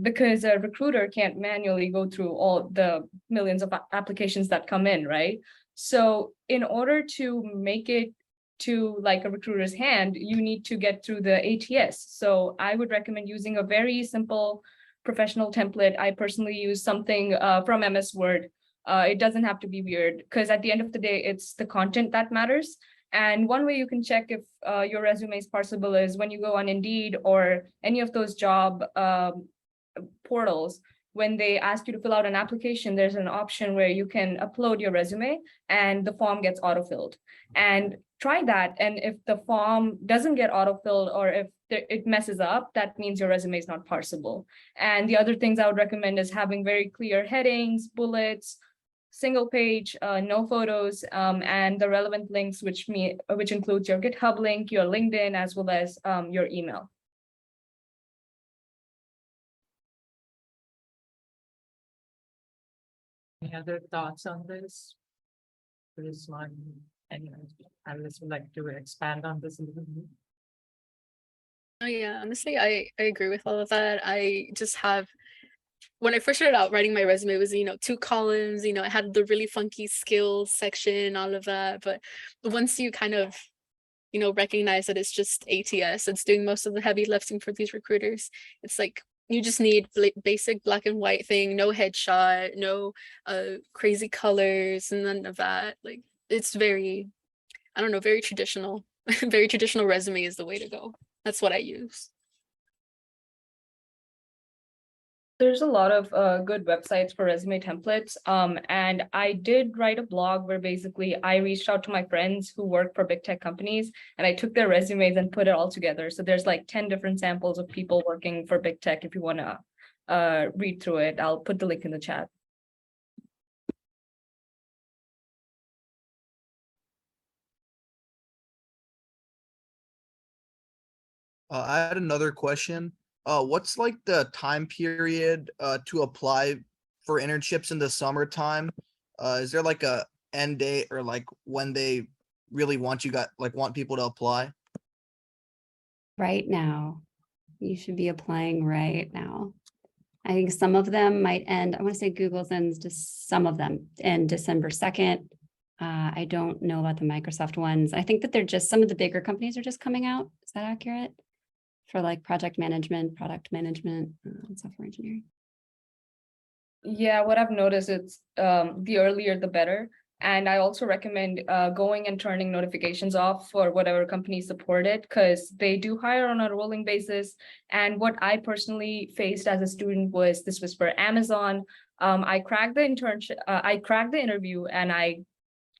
because a recruiter can't manually go through all the millions of applications that come in, right? So in order to make it to like a recruiter's hand, you need to get through the ATS. So I would recommend using a very simple professional template. I personally use something from MS Word. It doesn't have to be weird because at the end of the day, it's the content that matters. And one way you can check if your resume is parsable is when you go on Indeed or any of those job portals. When they ask you to fill out an application, there's an option where you can upload your resume and the form gets autofilled. And try that. And if the form doesn't get autofilled or if it messes up, that means your resume is not parsable. And the other things I would recommend is having very clear headings, bullets, single page, no photos, and the relevant links, which includes your GitHub link, your LinkedIn, as well as your email. Any other thoughts on this? This one, any analysts would like to expand on this a little bit? Oh yeah, honestly, I agree with all of that. I just have, when I first started out writing my resume, it was, 2 columns, I had the really funky skills section, all of that. But once you kind of, recognize that it's just ATS, it's doing most of the heavy lifting for these recruiters. It's like, you just need basic black and white thing, no headshot, no crazy colors, and none of that. Like, it's very, I don't know, very traditional. Very traditional resume is the way to go. That's what I use. There's a lot of good websites for resume templates. And I did write a blog where basically I reached out to my friends who work for big tech companies and I took their resumes and put it all together. So there's like 10 different samples of people working for big tech. If you want to read through it, I'll put the link in the chat. I had another question. What's like the time period to apply for internships in the summertime? Is there like a end date or like when they really want people to apply? Right now. You should be applying right now. I think some of them might end, I want to say Google's ends just some of them in December 2nd. I don't know about the Microsoft ones. I think that they're just, some of the bigger companies are just coming out. Is that accurate? For like project management, product management, and software engineering. Yeah, what I've noticed is the earlier the better. And I also recommend going and turning notifications off for whatever company support it, because they do hire on a rolling basis. And what I personally faced as a student was, this was for Amazon. I cracked the internship, I cracked the interview and I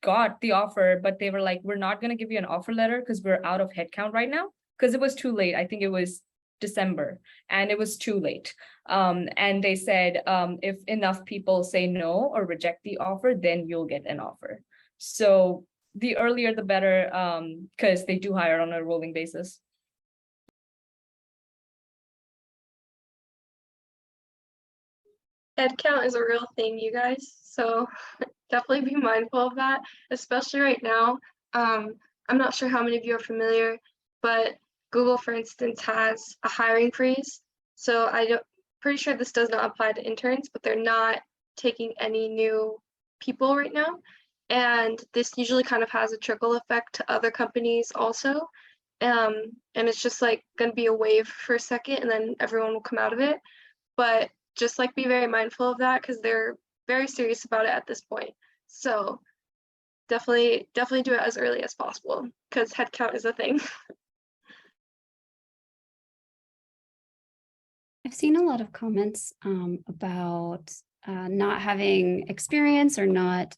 got the offer, but they were like, we're not going to give you an offer letter because we're out of headcount right now, because it was too late. I think it was December and it was too late. And they said, if enough people say no or reject the offer, then you'll get an offer. So the earlier the better, because they do hire on a rolling basis. Headcount is a real thing, you guys. So definitely be mindful of that, especially right now. I'm not sure how many of you are familiar, but Google, for instance, has a hiring freeze. So pretty sure this does not apply to interns, but they're not taking any new people right now. And this usually kind of has a trickle effect to other companies also. And it's just like going to be a wave for a second and then everyone will come out of it. But just like be very mindful of that because they're very serious about it at this point. So definitely do it as early as possible because headcount is a thing. I've seen a lot of comments about not having experience or not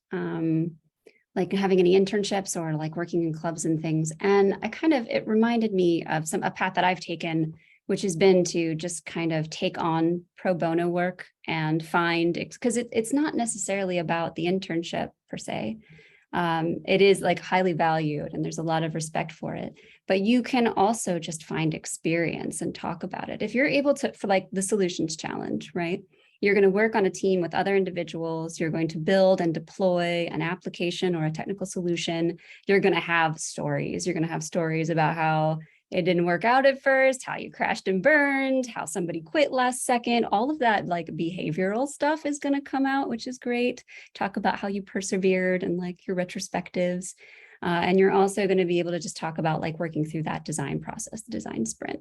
like having any internships or like working in clubs and things. And it reminded me of a path that I've taken, which has been to just kind of take on pro bono work and find, because it's not necessarily about the internship per se. It is like highly valued and there's a lot of respect for it, but you can also just find experience and talk about it. If you're able to, for like the solutions challenge, right? You're going to work on a team with other individuals. You're going to build and deploy an application or a technical solution. You're going to have stories. You're going to have stories about how it didn't work out at first, how you crashed and burned, how somebody quit last second. All of that like behavioral stuff is going to come out, which is great. Talk about how you persevered and like your retrospectives. And you're also going to be able to just talk about like working through that design process, the design sprint.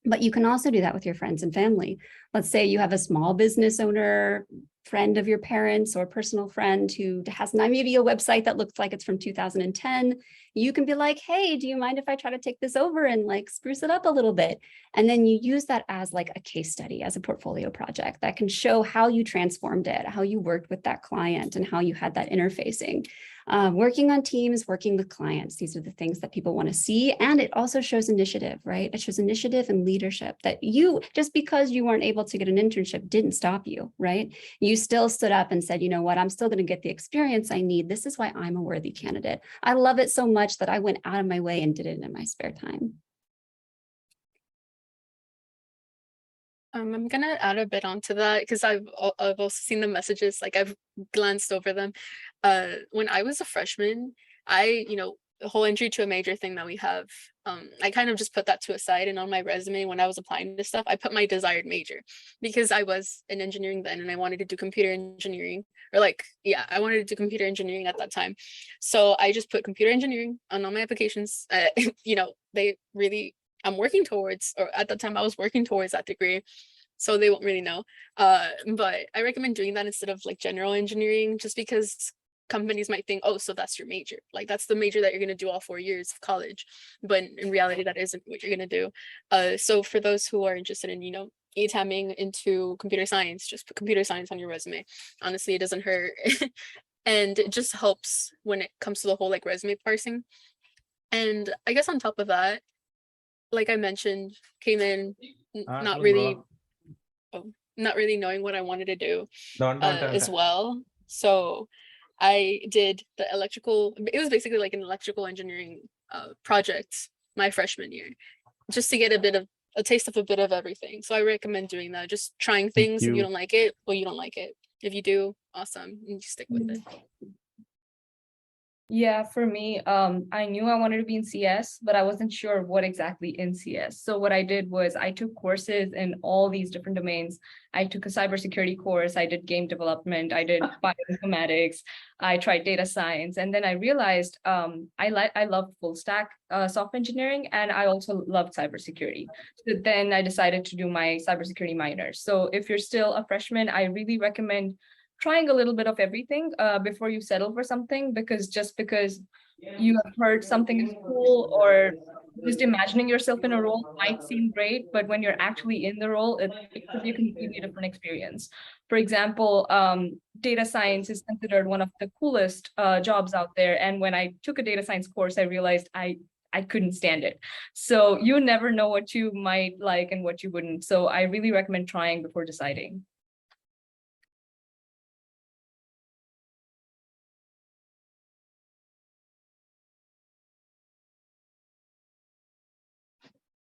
But you can also do that with your friends and family. Let's say you have a small business owner, friend of your parents or personal friend who has maybe a website that looks like it's from 2010. You can be like, hey, do you mind if I try to take this over and like spruce it up a little bit? And then you use that as like a case study, as a portfolio project that can show how you transformed it, how you worked with that client and how you had that interfacing. Working on teams, working with clients. These are the things that people want to see. And it also shows initiative, right? It shows initiative and leadership that you, just because you weren't able to get an internship didn't stop you, right? You still stood up and said, you know what, I'm still going to get the experience I need. This is why I'm a worthy candidate. I love it so much that I went out of my way and did it in my spare time. I'm gonna add a bit onto that because I've also seen the messages, like I've glanced over them. When I was a freshman, the whole entry to a major thing that we have, I kind of just put that to a side, and on my resume when I was applying to stuff, I put my desired major because I was in engineering then and I wanted to do computer engineering, or I wanted to do computer engineering at that time. So I just put computer engineering on all my applications. I'm working towards, or at the time I was working towards that degree, so they won't really know. But I recommend doing that instead of like general engineering, just because companies might think, oh, so that's your major. Like that's the major that you're going to do all 4 years of college. But in reality, that isn't what you're going to do. So for those who are interested in, e-tamming into computer science, just put computer science on your resume. Honestly, it doesn't hurt. And it just helps when it comes to the whole like resume parsing. And I guess on top of that, like I mentioned, came in not really knowing what I wanted to do as well. So I did the electrical, it was basically like an electrical engineering project my freshman year, just to get a taste of a bit of everything. So I recommend doing that, just trying things. If you don't like it, well, you don't like it. If you do, awesome, and you stick with it. Yeah, for me, I knew I wanted to be in CS, but I wasn't sure what exactly in CS. So what I did was I took courses in all these different domains. I took a cybersecurity course, I did game development, I did bioinformatics, I tried data science, and then I realized I love full stack software engineering, and I also loved cybersecurity. So then I decided to do my cybersecurity minor. So if you're still a freshman, I really recommend trying a little bit of everything before you settle for something, because just because you have heard something is cool or just imagining yourself in a role might seem great, but when you're actually in the role, it could be a completely different experience. For example, data science is considered one of the coolest jobs out there. And when I took a data science course, I realized I couldn't stand it. So you never know what you might like and what you wouldn't. So I really recommend trying before deciding.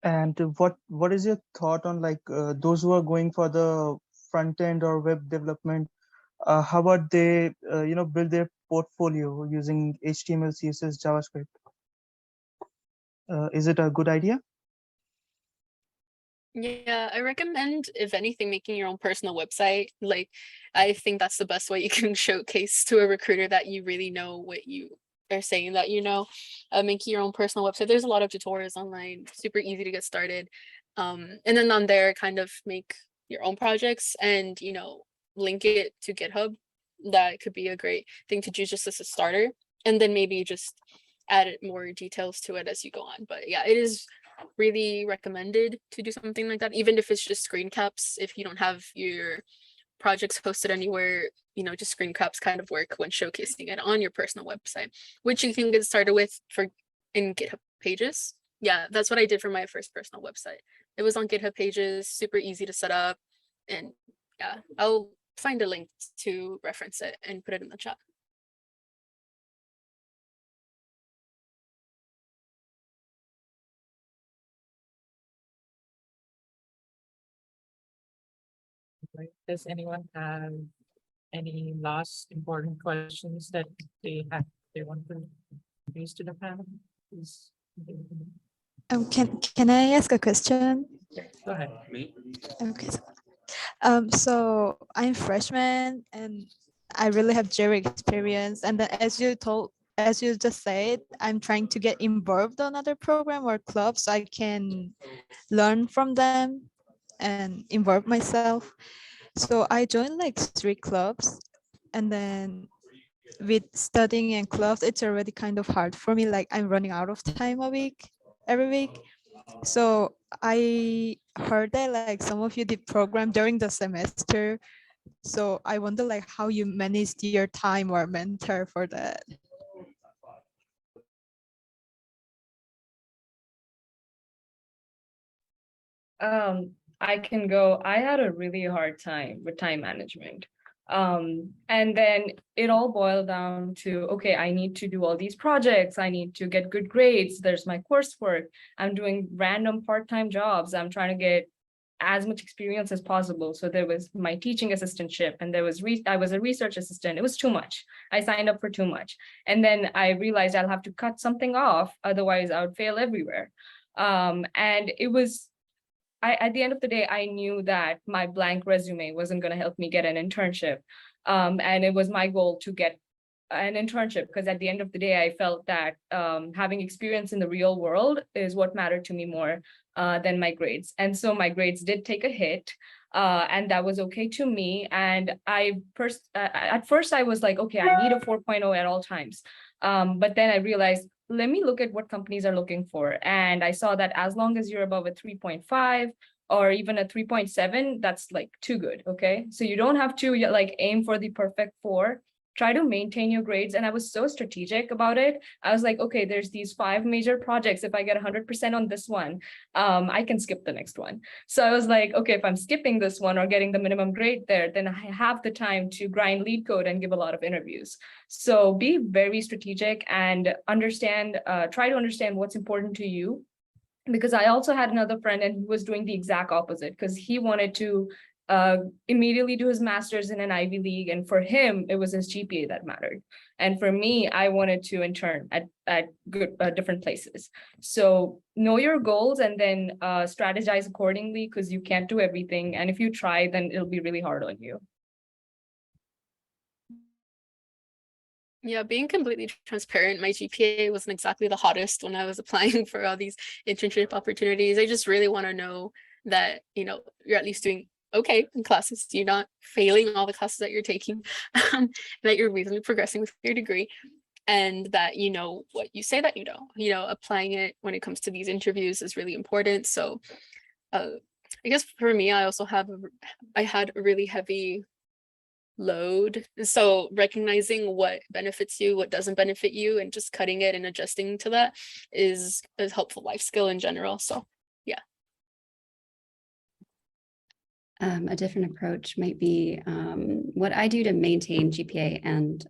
And what is your thought on like those who are going for the front end or web development? How about they build their portfolio using HTML, CSS, JavaScript? Is it a good idea? Yeah, I recommend, if anything, making your own personal website. Like, I think that's the best way you can showcase to a recruiter that you really know what you are saying that you know. Making your own personal website. There's a lot of tutorials online, super easy to get started. And then on there, kind of make your own projects and, link it to GitHub. That could be a great thing to do just as a starter. And then maybe just add more details to it as you go on. But yeah, it is really recommended to do something like that, even if it's just screen caps. If you don't have your projects posted anywhere, just screen caps kind of work when showcasing it on your personal website, which you can get started with in GitHub Pages. Yeah, that's what I did for my first personal website. It was on GitHub Pages, super easy to set up. And yeah, I'll find a link to reference it and put it in the chat. Does anyone have any last important questions that they want to raise to the panel? Please. Can I ask a question? Go ahead. Okay. So I'm freshman and I really have zero experience. And then as you just said, I'm trying to get involved on other program or club so I can learn from them and involve myself. So I joined like 3 clubs, and then with studying and clubs, it's already kind of hard for me. Like I'm running out of time every week. So I heard that like some of you did program during the semester. So I wonder like how you managed your time or mentor for that. I can go. I had a really hard time with time management. And then it all boiled down to, okay, I need to do all these projects. I need to get good grades. There's my coursework. I'm doing random part-time jobs. I'm trying to get as much experience as possible. So there was my teaching assistantship, and I was a research assistant. It was too much. I signed up for too much. And then I realized I'll have to cut something off. Otherwise I would fail everywhere. And it was, at the end of the day, I knew that my blank resume wasn't going to help me get an internship. And it was my goal to get an internship, because at the end of the day, I felt that having experience in the real world is what mattered to me more than my grades. And so my grades did take a hit, and that was okay to me. And at first I was like, okay, I need a 4.0 at all times. But then I realized, let me look at what companies are looking for. And I saw that as long as you're above a 3.5 or even a 3.7, that's like too good. Okay. So you don't have to like aim for the perfect 4. Try to maintain your grades. And I was so strategic about it. I was like, okay, there's these 5 major projects. If I get 100% on this one, I can skip the next one. So I was like, okay, if I'm skipping this one or getting the minimum grade there, then I have the time to grind lead code and give a lot of interviews. So be very strategic and try to understand what's important to you. Because I also had another friend and he was doing the exact opposite, because he wanted to immediately do his master's in an Ivy League. And for him, it was his GPA that mattered. And for me, I wanted to intern at good different places. So know your goals and then strategize accordingly, because you can't do everything. And if you try, then it'll be really hard on you. Yeah, being completely transparent, my GPA wasn't exactly the hottest when I was applying for all these internship opportunities. I just really want to know that, you're at least doing okay in classes. You're not failing all the classes that you're taking, that you're reasonably progressing with your degree, and that you know what you say that you know. Applying it when it comes to these interviews is really important. So I guess for me, I had a really heavy load. So recognizing what benefits you, what doesn't benefit you, and just cutting it and adjusting to that is a helpful life skill in general. So yeah. A different approach might be what I do to maintain GPA and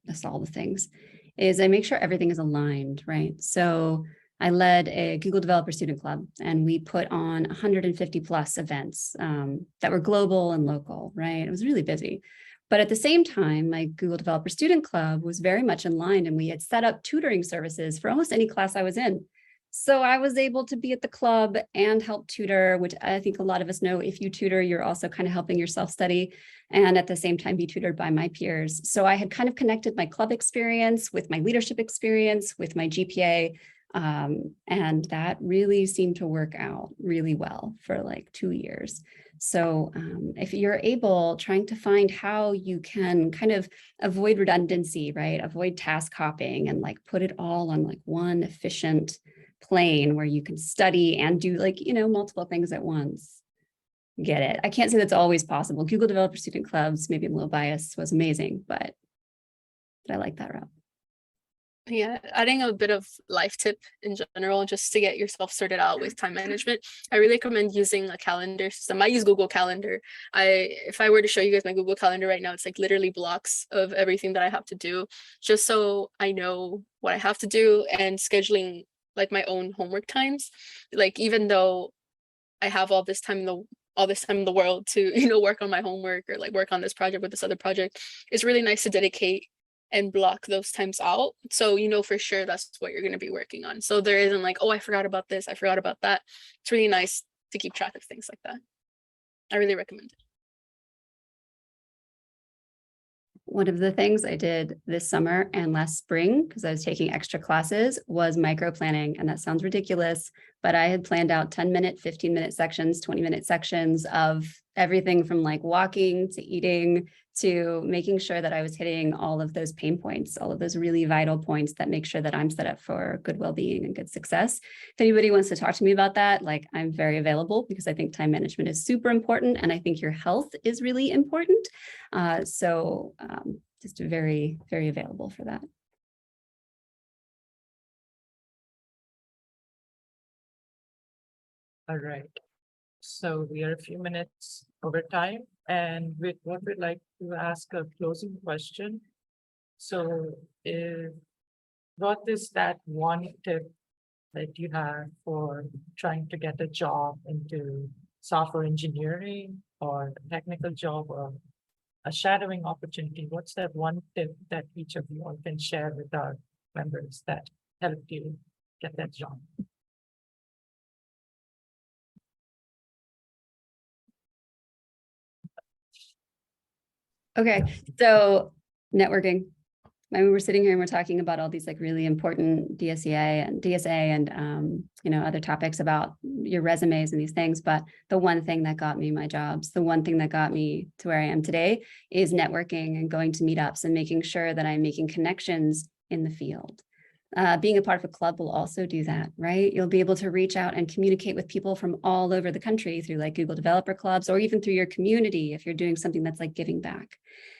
list all the things is I make sure everything is aligned, right? So I led a Google Developer Student Club, and we put on 150 plus events that were global and local, right? It was really busy. But at the same time, my Google Developer Student Club was very much in line, and we had set up tutoring services for almost any class I was in. So I was able to be at the club and help tutor, which I think a lot of us know, if you tutor, you're also kind of helping yourself study and at the same time be tutored by my peers. So I had kind of connected my club experience with my leadership experience, with my GPA, and that really seemed to work out really well for like 2 years. So if you're able, trying to find how you can kind of avoid redundancy, right? Avoid task hopping and like put it all on like one efficient plane where you can study and do like, multiple things at once. Get it? I can't say that's always possible. Google Developer Student Clubs, maybe I'm a little biased, was amazing, but I like that route. Yeah, adding a bit of life tip in general, just to get yourself sorted out with time management. I really recommend using a calendar system. I use Google Calendar. If I were to show you guys my Google Calendar right now, it's like literally blocks of everything that I have to do, just so I know what I have to do, and scheduling like my own homework times. Like, even though I have all this time in the world to, work on my homework or like work on this project with this other project, it's really nice to dedicate and block those times out. So, for sure that's what you're going to be working on. So there isn't like, oh, I forgot about this, I forgot about that. It's really nice to keep track of things like that. I really recommend it. One of the things I did this summer and last spring, because I was taking extra classes, was micro planning. And that sounds ridiculous, but I had planned out 10-minute, 15-minute sections, 20-minute sections of everything from like walking to eating to making sure that I was hitting all of those pain points, all of those really vital points that make sure that I'm set up for good well-being and good success. If anybody wants to talk to me about that, like, I'm very available, because I think time management is super important. And I think your health is really important. So just very, very available for that. All right. So we are a few minutes over time, and with what we'd like to ask a closing question. So what is that one tip that you have for trying to get a job into software engineering or a technical job or a shadowing opportunity? What's that one tip that each of you all can share with our members that helped you get that job? Okay, so networking. I mean, we're sitting here and we're talking about all these like really important DSA and other topics about your resumes and these things. But the one thing that got me my jobs, the one thing that got me to where I am today, is networking and going to meetups and making sure that I'm making connections in the field. Being a part of a club will also do that, right? You'll be able to reach out and communicate with people from all over the country through like Google Developer Clubs, or even through your community if you're doing something that's like giving back.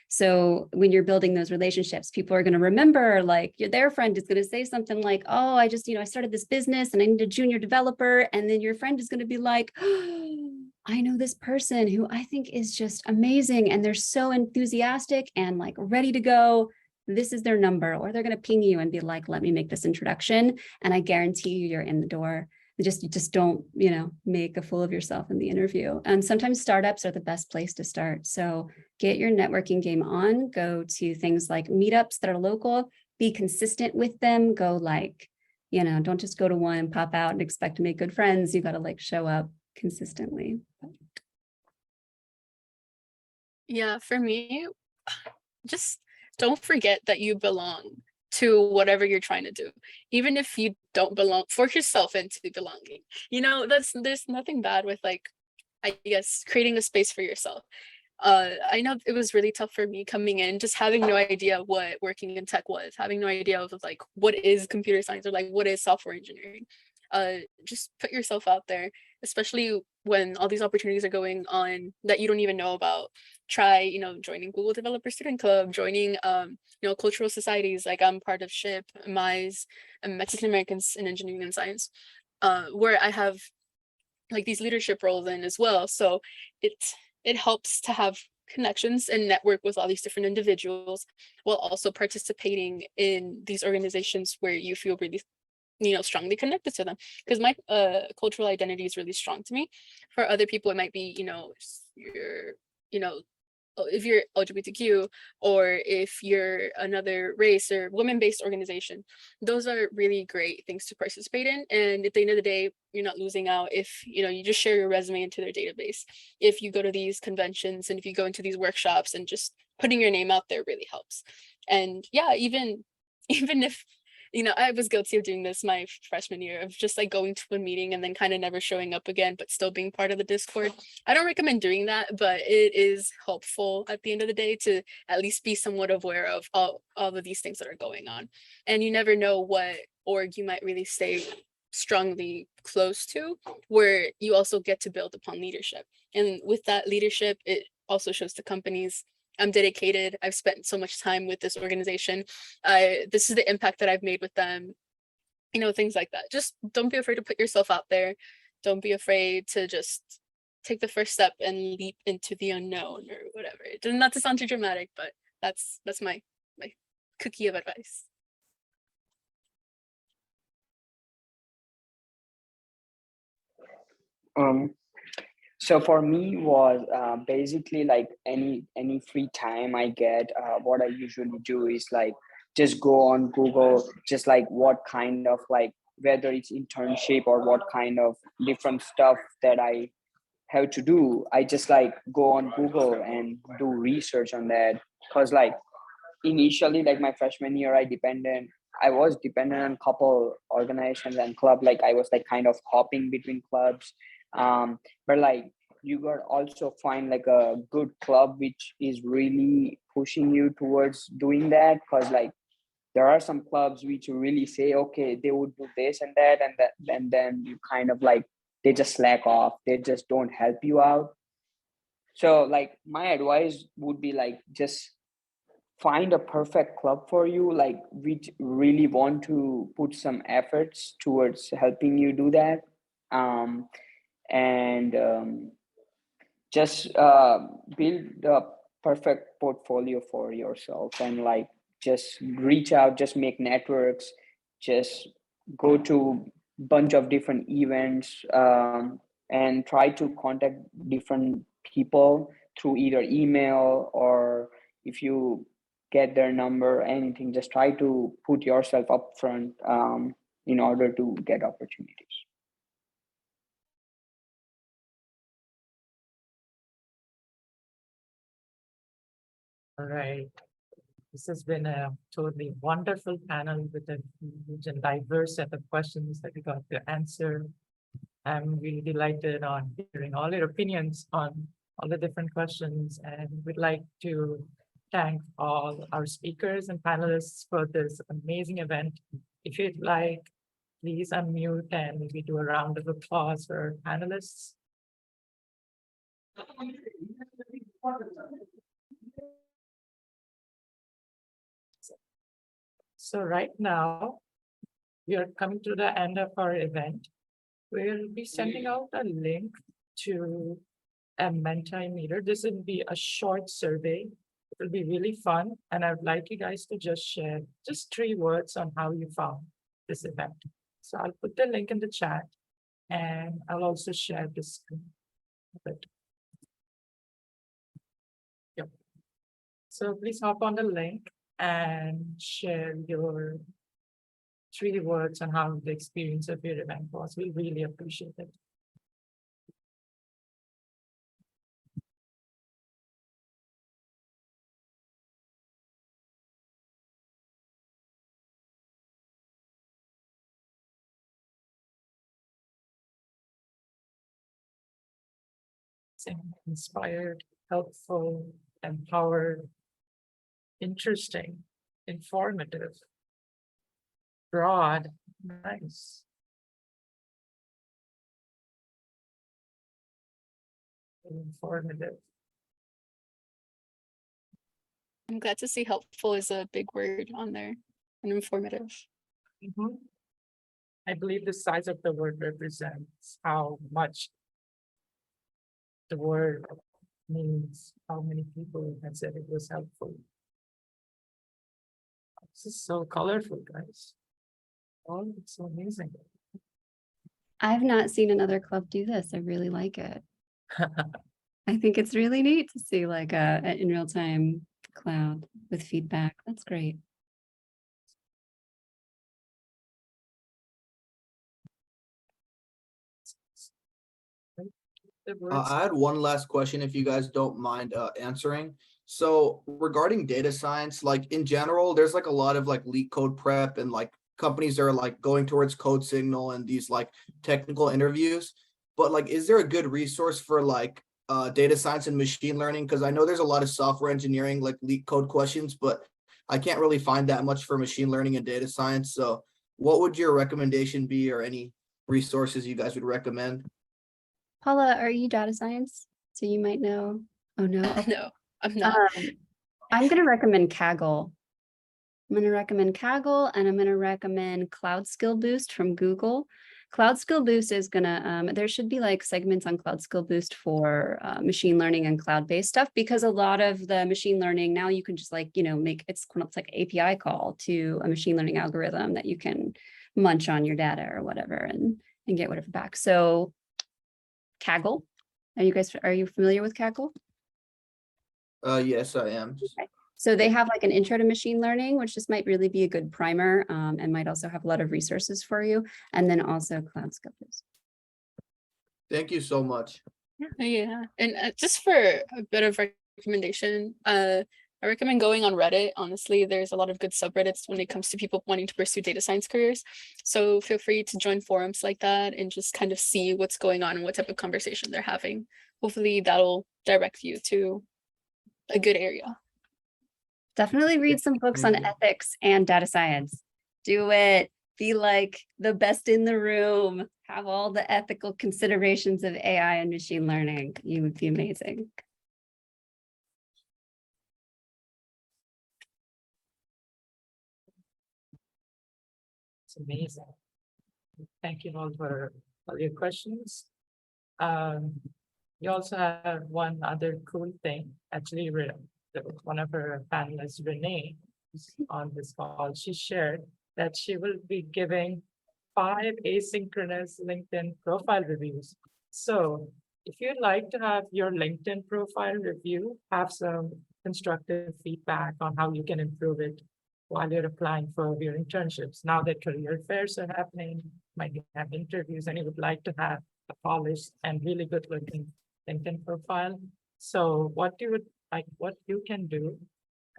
So when you're building those relationships, people are going to remember, like, their friend is going to say something like, oh, I started this business and I need a junior developer. And then your friend is going to be like, oh, I know this person who I think is just amazing. And they're so enthusiastic and like ready to go. This is their number. Or they're going to ping you and be like, let me make this introduction. And I guarantee you, you're in the door. You just don't, you know, make a fool of yourself in the interview. And sometimes startups are the best place to start. So get your networking game on, go to things like meetups that are local, be consistent with them, go like, you know, don't just go to one and pop out and expect to make good friends. You got to like show up consistently. Yeah, for me, just don't forget that you belong to whatever you're trying to do. Even if you don't belong, force yourself into belonging. You know, there's nothing bad with like, I guess, creating a space for yourself. I know it was really tough for me coming in, just having no idea what working in tech was, having no idea of like what is computer science or like what is software engineering. Just put yourself out there, especially when all these opportunities are going on that you don't even know about. Try, you know, joining Google Developer Student Club, joining, you know, cultural societies. Like I'm part of SHIP, MISE, and Mexican Americans in Engineering and Science, where I have like these leadership roles in as well. So it helps to have connections and network with all these different individuals while also participating in these organizations where you feel really, you know, strongly connected to them. Because my cultural identity is really strong to me. For other people, it might be, you know, you know, if you're LGBTQ or if you're another race or women-based organization, those are really great things to participate in. And at the end of the day, you're not losing out if, you know, you just share your resume into their database. If you go to these conventions and if you go into these workshops, and just putting your name out there really helps. And yeah, even if, you know, I was guilty of doing this my freshman year, of just like going to a meeting and then kind of never showing up again, but still being part of the Discord. I don't recommend doing that, but it is helpful at the end of the day to at least be somewhat aware of all of these things that are going on. And you never know what org you might really stay strongly close to, where you also get to build upon leadership. And with that leadership, it also shows to companies, I'm dedicated. I've spent so much time with this organization. This is the impact that I've made with them. You know, things like that. Just don't be afraid to put yourself out there. Don't be afraid to just take the first step and leap into the unknown or whatever. Not to sound too dramatic, but that's my cookie of advice. So for me was basically like any free time I get, what I usually do is like just go on Google, just like what kind of like, whether it's internship or what kind of different stuff that I have to do, I just like go on Google and do research on that. Because like initially, like my freshman year, I was dependent on a couple organizations and club. Like I was like kind of hopping between clubs. But like you got also find like a good club which is really pushing you towards doing that. Because like there are some clubs which really say, okay, they would do this and that, and then you kind of like, they just slack off, they just don't help you out. So like my advice would be like, just find a perfect club for you, like which really want to put some efforts towards helping you do that. And just build a perfect portfolio for yourself, and like just reach out, just make networks, just go to bunch of different events, and try to contact different people through either email, or if you get their number, anything, just try to put yourself up front, in order to get opportunities. All right. This has been a totally wonderful panel with a huge and diverse set of questions that we got to answer. I'm really delighted on hearing all your opinions on all the different questions, and we'd like to thank all our speakers and panelists for this amazing event. If you'd like, please unmute and maybe do a round of applause for our panelists. So right now, we are coming to the end of our event. We'll be sending out a link to a Mentimeter. This will be a short survey. It will be really fun. And I'd like you guys to just share just 3 words on how you found this event. So I'll put the link in the chat. And I'll also share this screen a bit. Yep. So please hop on the link and share your 3 words on how the experience of your event was. We really appreciate it. Inspired, helpful, empowered, interesting, informative, broad, nice. Informative. I'm glad to see helpful is a big word on there and informative. Mhm. I believe the size of the word represents how much the word means, how many people have said it was helpful. This is so colorful, guys. Oh, it's so amazing. I've not seen another club do this. I really like it. I think it's really neat to see like a in real time cloud with feedback. That's great. I had one last question, if you guys don't mind answering. So regarding data science, like in general, there's like a lot of like leak code prep and like companies are like going towards code signal and these like technical interviews. But like, is there a good resource for like data science and machine learning? Because I know there's a lot of software engineering like leak code questions, but I can't really find that much for machine learning and data science. So what would your recommendation be, or any resources you guys would recommend? Paula, are you data science? So you might know. Oh no. No, I'm not. I'm going to recommend Kaggle. I'm going to recommend Kaggle, and I'm going to recommend Cloud Skill Boost from Google. Cloud Skill Boost is going to, there should be like segments on Cloud Skill Boost for machine learning and cloud-based stuff, because a lot of the machine learning now you can just like, you know, make it's like API call to a machine learning algorithm that you can munch on your data or whatever and get whatever back. So Kaggle, are you familiar with Kaggle? Yes, I am. Okay. So they have like an intro to machine learning, which just might really be a good primer, and might also have a lot of resources for you. And then also Cloud Skill Boost. Thank you so much. Yeah, and just for a bit of recommendation, I recommend going on Reddit. Honestly, there's a lot of good subreddits when it comes to people wanting to pursue data science careers. So feel free to join forums like that and just kind of see what's going on and what type of conversation they're having. Hopefully that'll direct you to a good area. Definitely read some books on ethics and data science. Do it. Be like the best in the room. Have all the ethical considerations of AI and machine learning. You would be amazing. It's amazing. Thank you all for all your questions. We also have one other cool thing. Actually, one of our panelists, Renee, on this call, she shared that she will be giving 5 asynchronous LinkedIn profile reviews. So if you'd like to have your LinkedIn profile review, have some constructive feedback on how you can improve it while you're applying for your internships. Now that career fairs are happening, might have interviews, and you would like to have a polished and really good looking LinkedIn profile. So what you can do,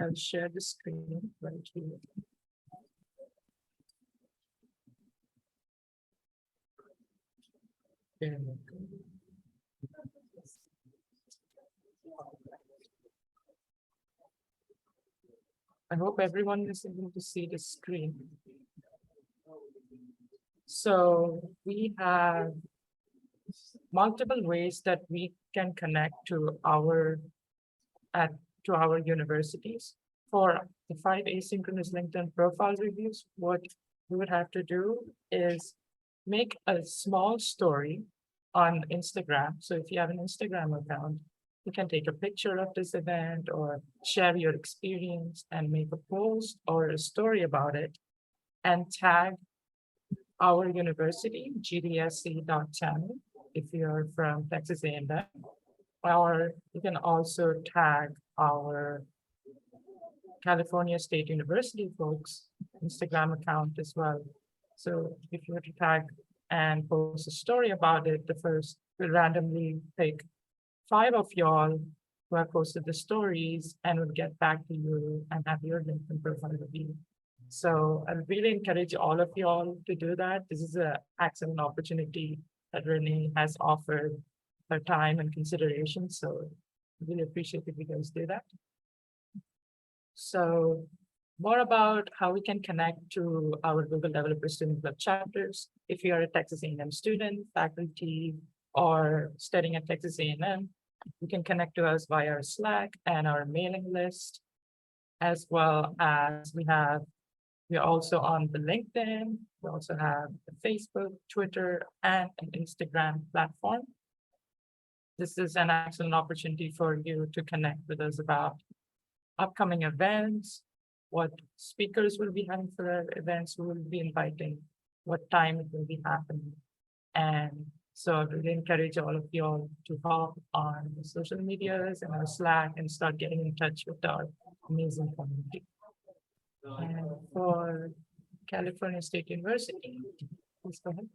I'll share the screen right here. There we go. I hope everyone is able to see the screen. So we have multiple ways that we can connect to our universities. For the 5 asynchronous LinkedIn profile reviews, what we would have to do is make a small story on Instagram. So if you have an Instagram account, you can take a picture of this event or share your experience and make a post or a story about it and tag our university, GDSC.channel, if you're from Texas A&M, or you can also tag our California State University folks Instagram account as well. So if you were to tag and post a story about it, the first will randomly pick 5 of y'all who have posted the stories and will get back to you and have your LinkedIn profile reviewed. So I really encourage all of y'all to do that. This is an excellent opportunity that Renee has offered her time and consideration. So I really appreciate if you guys do that. So more about how we can connect to our Google Developer Student Club chapters. If you are a Texas A&M student, faculty, or studying at Texas A&M, you can connect to us via our Slack and our mailing list, as well as we're also on the LinkedIn. We also have the Facebook, Twitter, and an Instagram platform. This is an excellent opportunity for you to connect with us about upcoming events, what speakers will be having for our events, who will be inviting, what time it will be happening. And so I really encourage all of you all to hop on the social medias and our Slack and start getting in touch with our amazing community. And for California State University, please go ahead.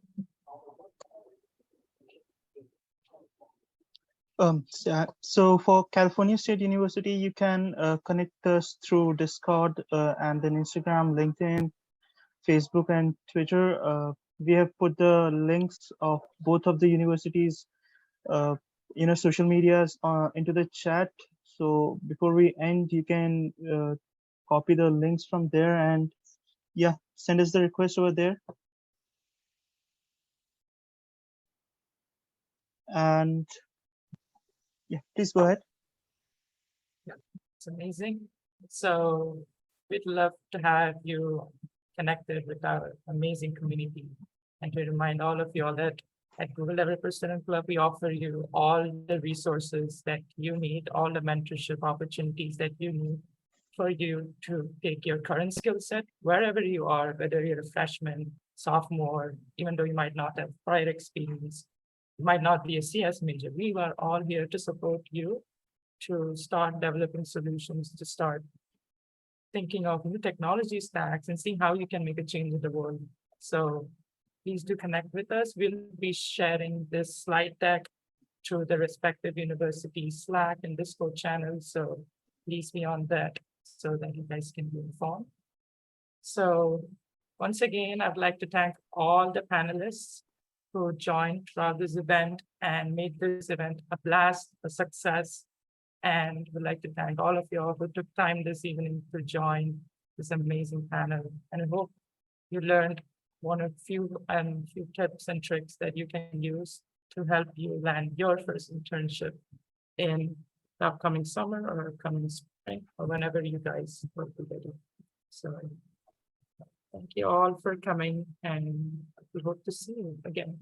So for California State University, you can connect us through Discord and then Instagram, LinkedIn, Facebook, and Twitter. We have put the links of both of the universities, social medias into the chat. So before we end, you can copy the links from there and yeah, send us the request over there. And yeah, please go ahead. Yeah, it's amazing. So we'd love to have you connected with our amazing community. And to remind all of you all that at Google Developer Student Club, we offer you all the resources that you need, all the mentorship opportunities that you need for you to take your current skill set wherever you are, whether you're a freshman, sophomore, even though you might not have prior experience, you might not be a CS major. We are all here to support you to start developing solutions, to start thinking of new technology stacks and seeing how you can make a change in the world. So please do connect with us. We'll be sharing this slide deck to the respective university Slack and Discord channels. So please be on that so that you guys can be informed. So once again, I'd like to thank all the panelists who joined throughout this event and made this event a blast, a success. And we'd like to thank all of you all who took time this evening to join this amazing panel. And I hope you learned one or few tips and tricks that you can use to help you land your first internship in the upcoming summer or upcoming spring or whenever you guys work together. So thank you all for coming, and we hope to see you again.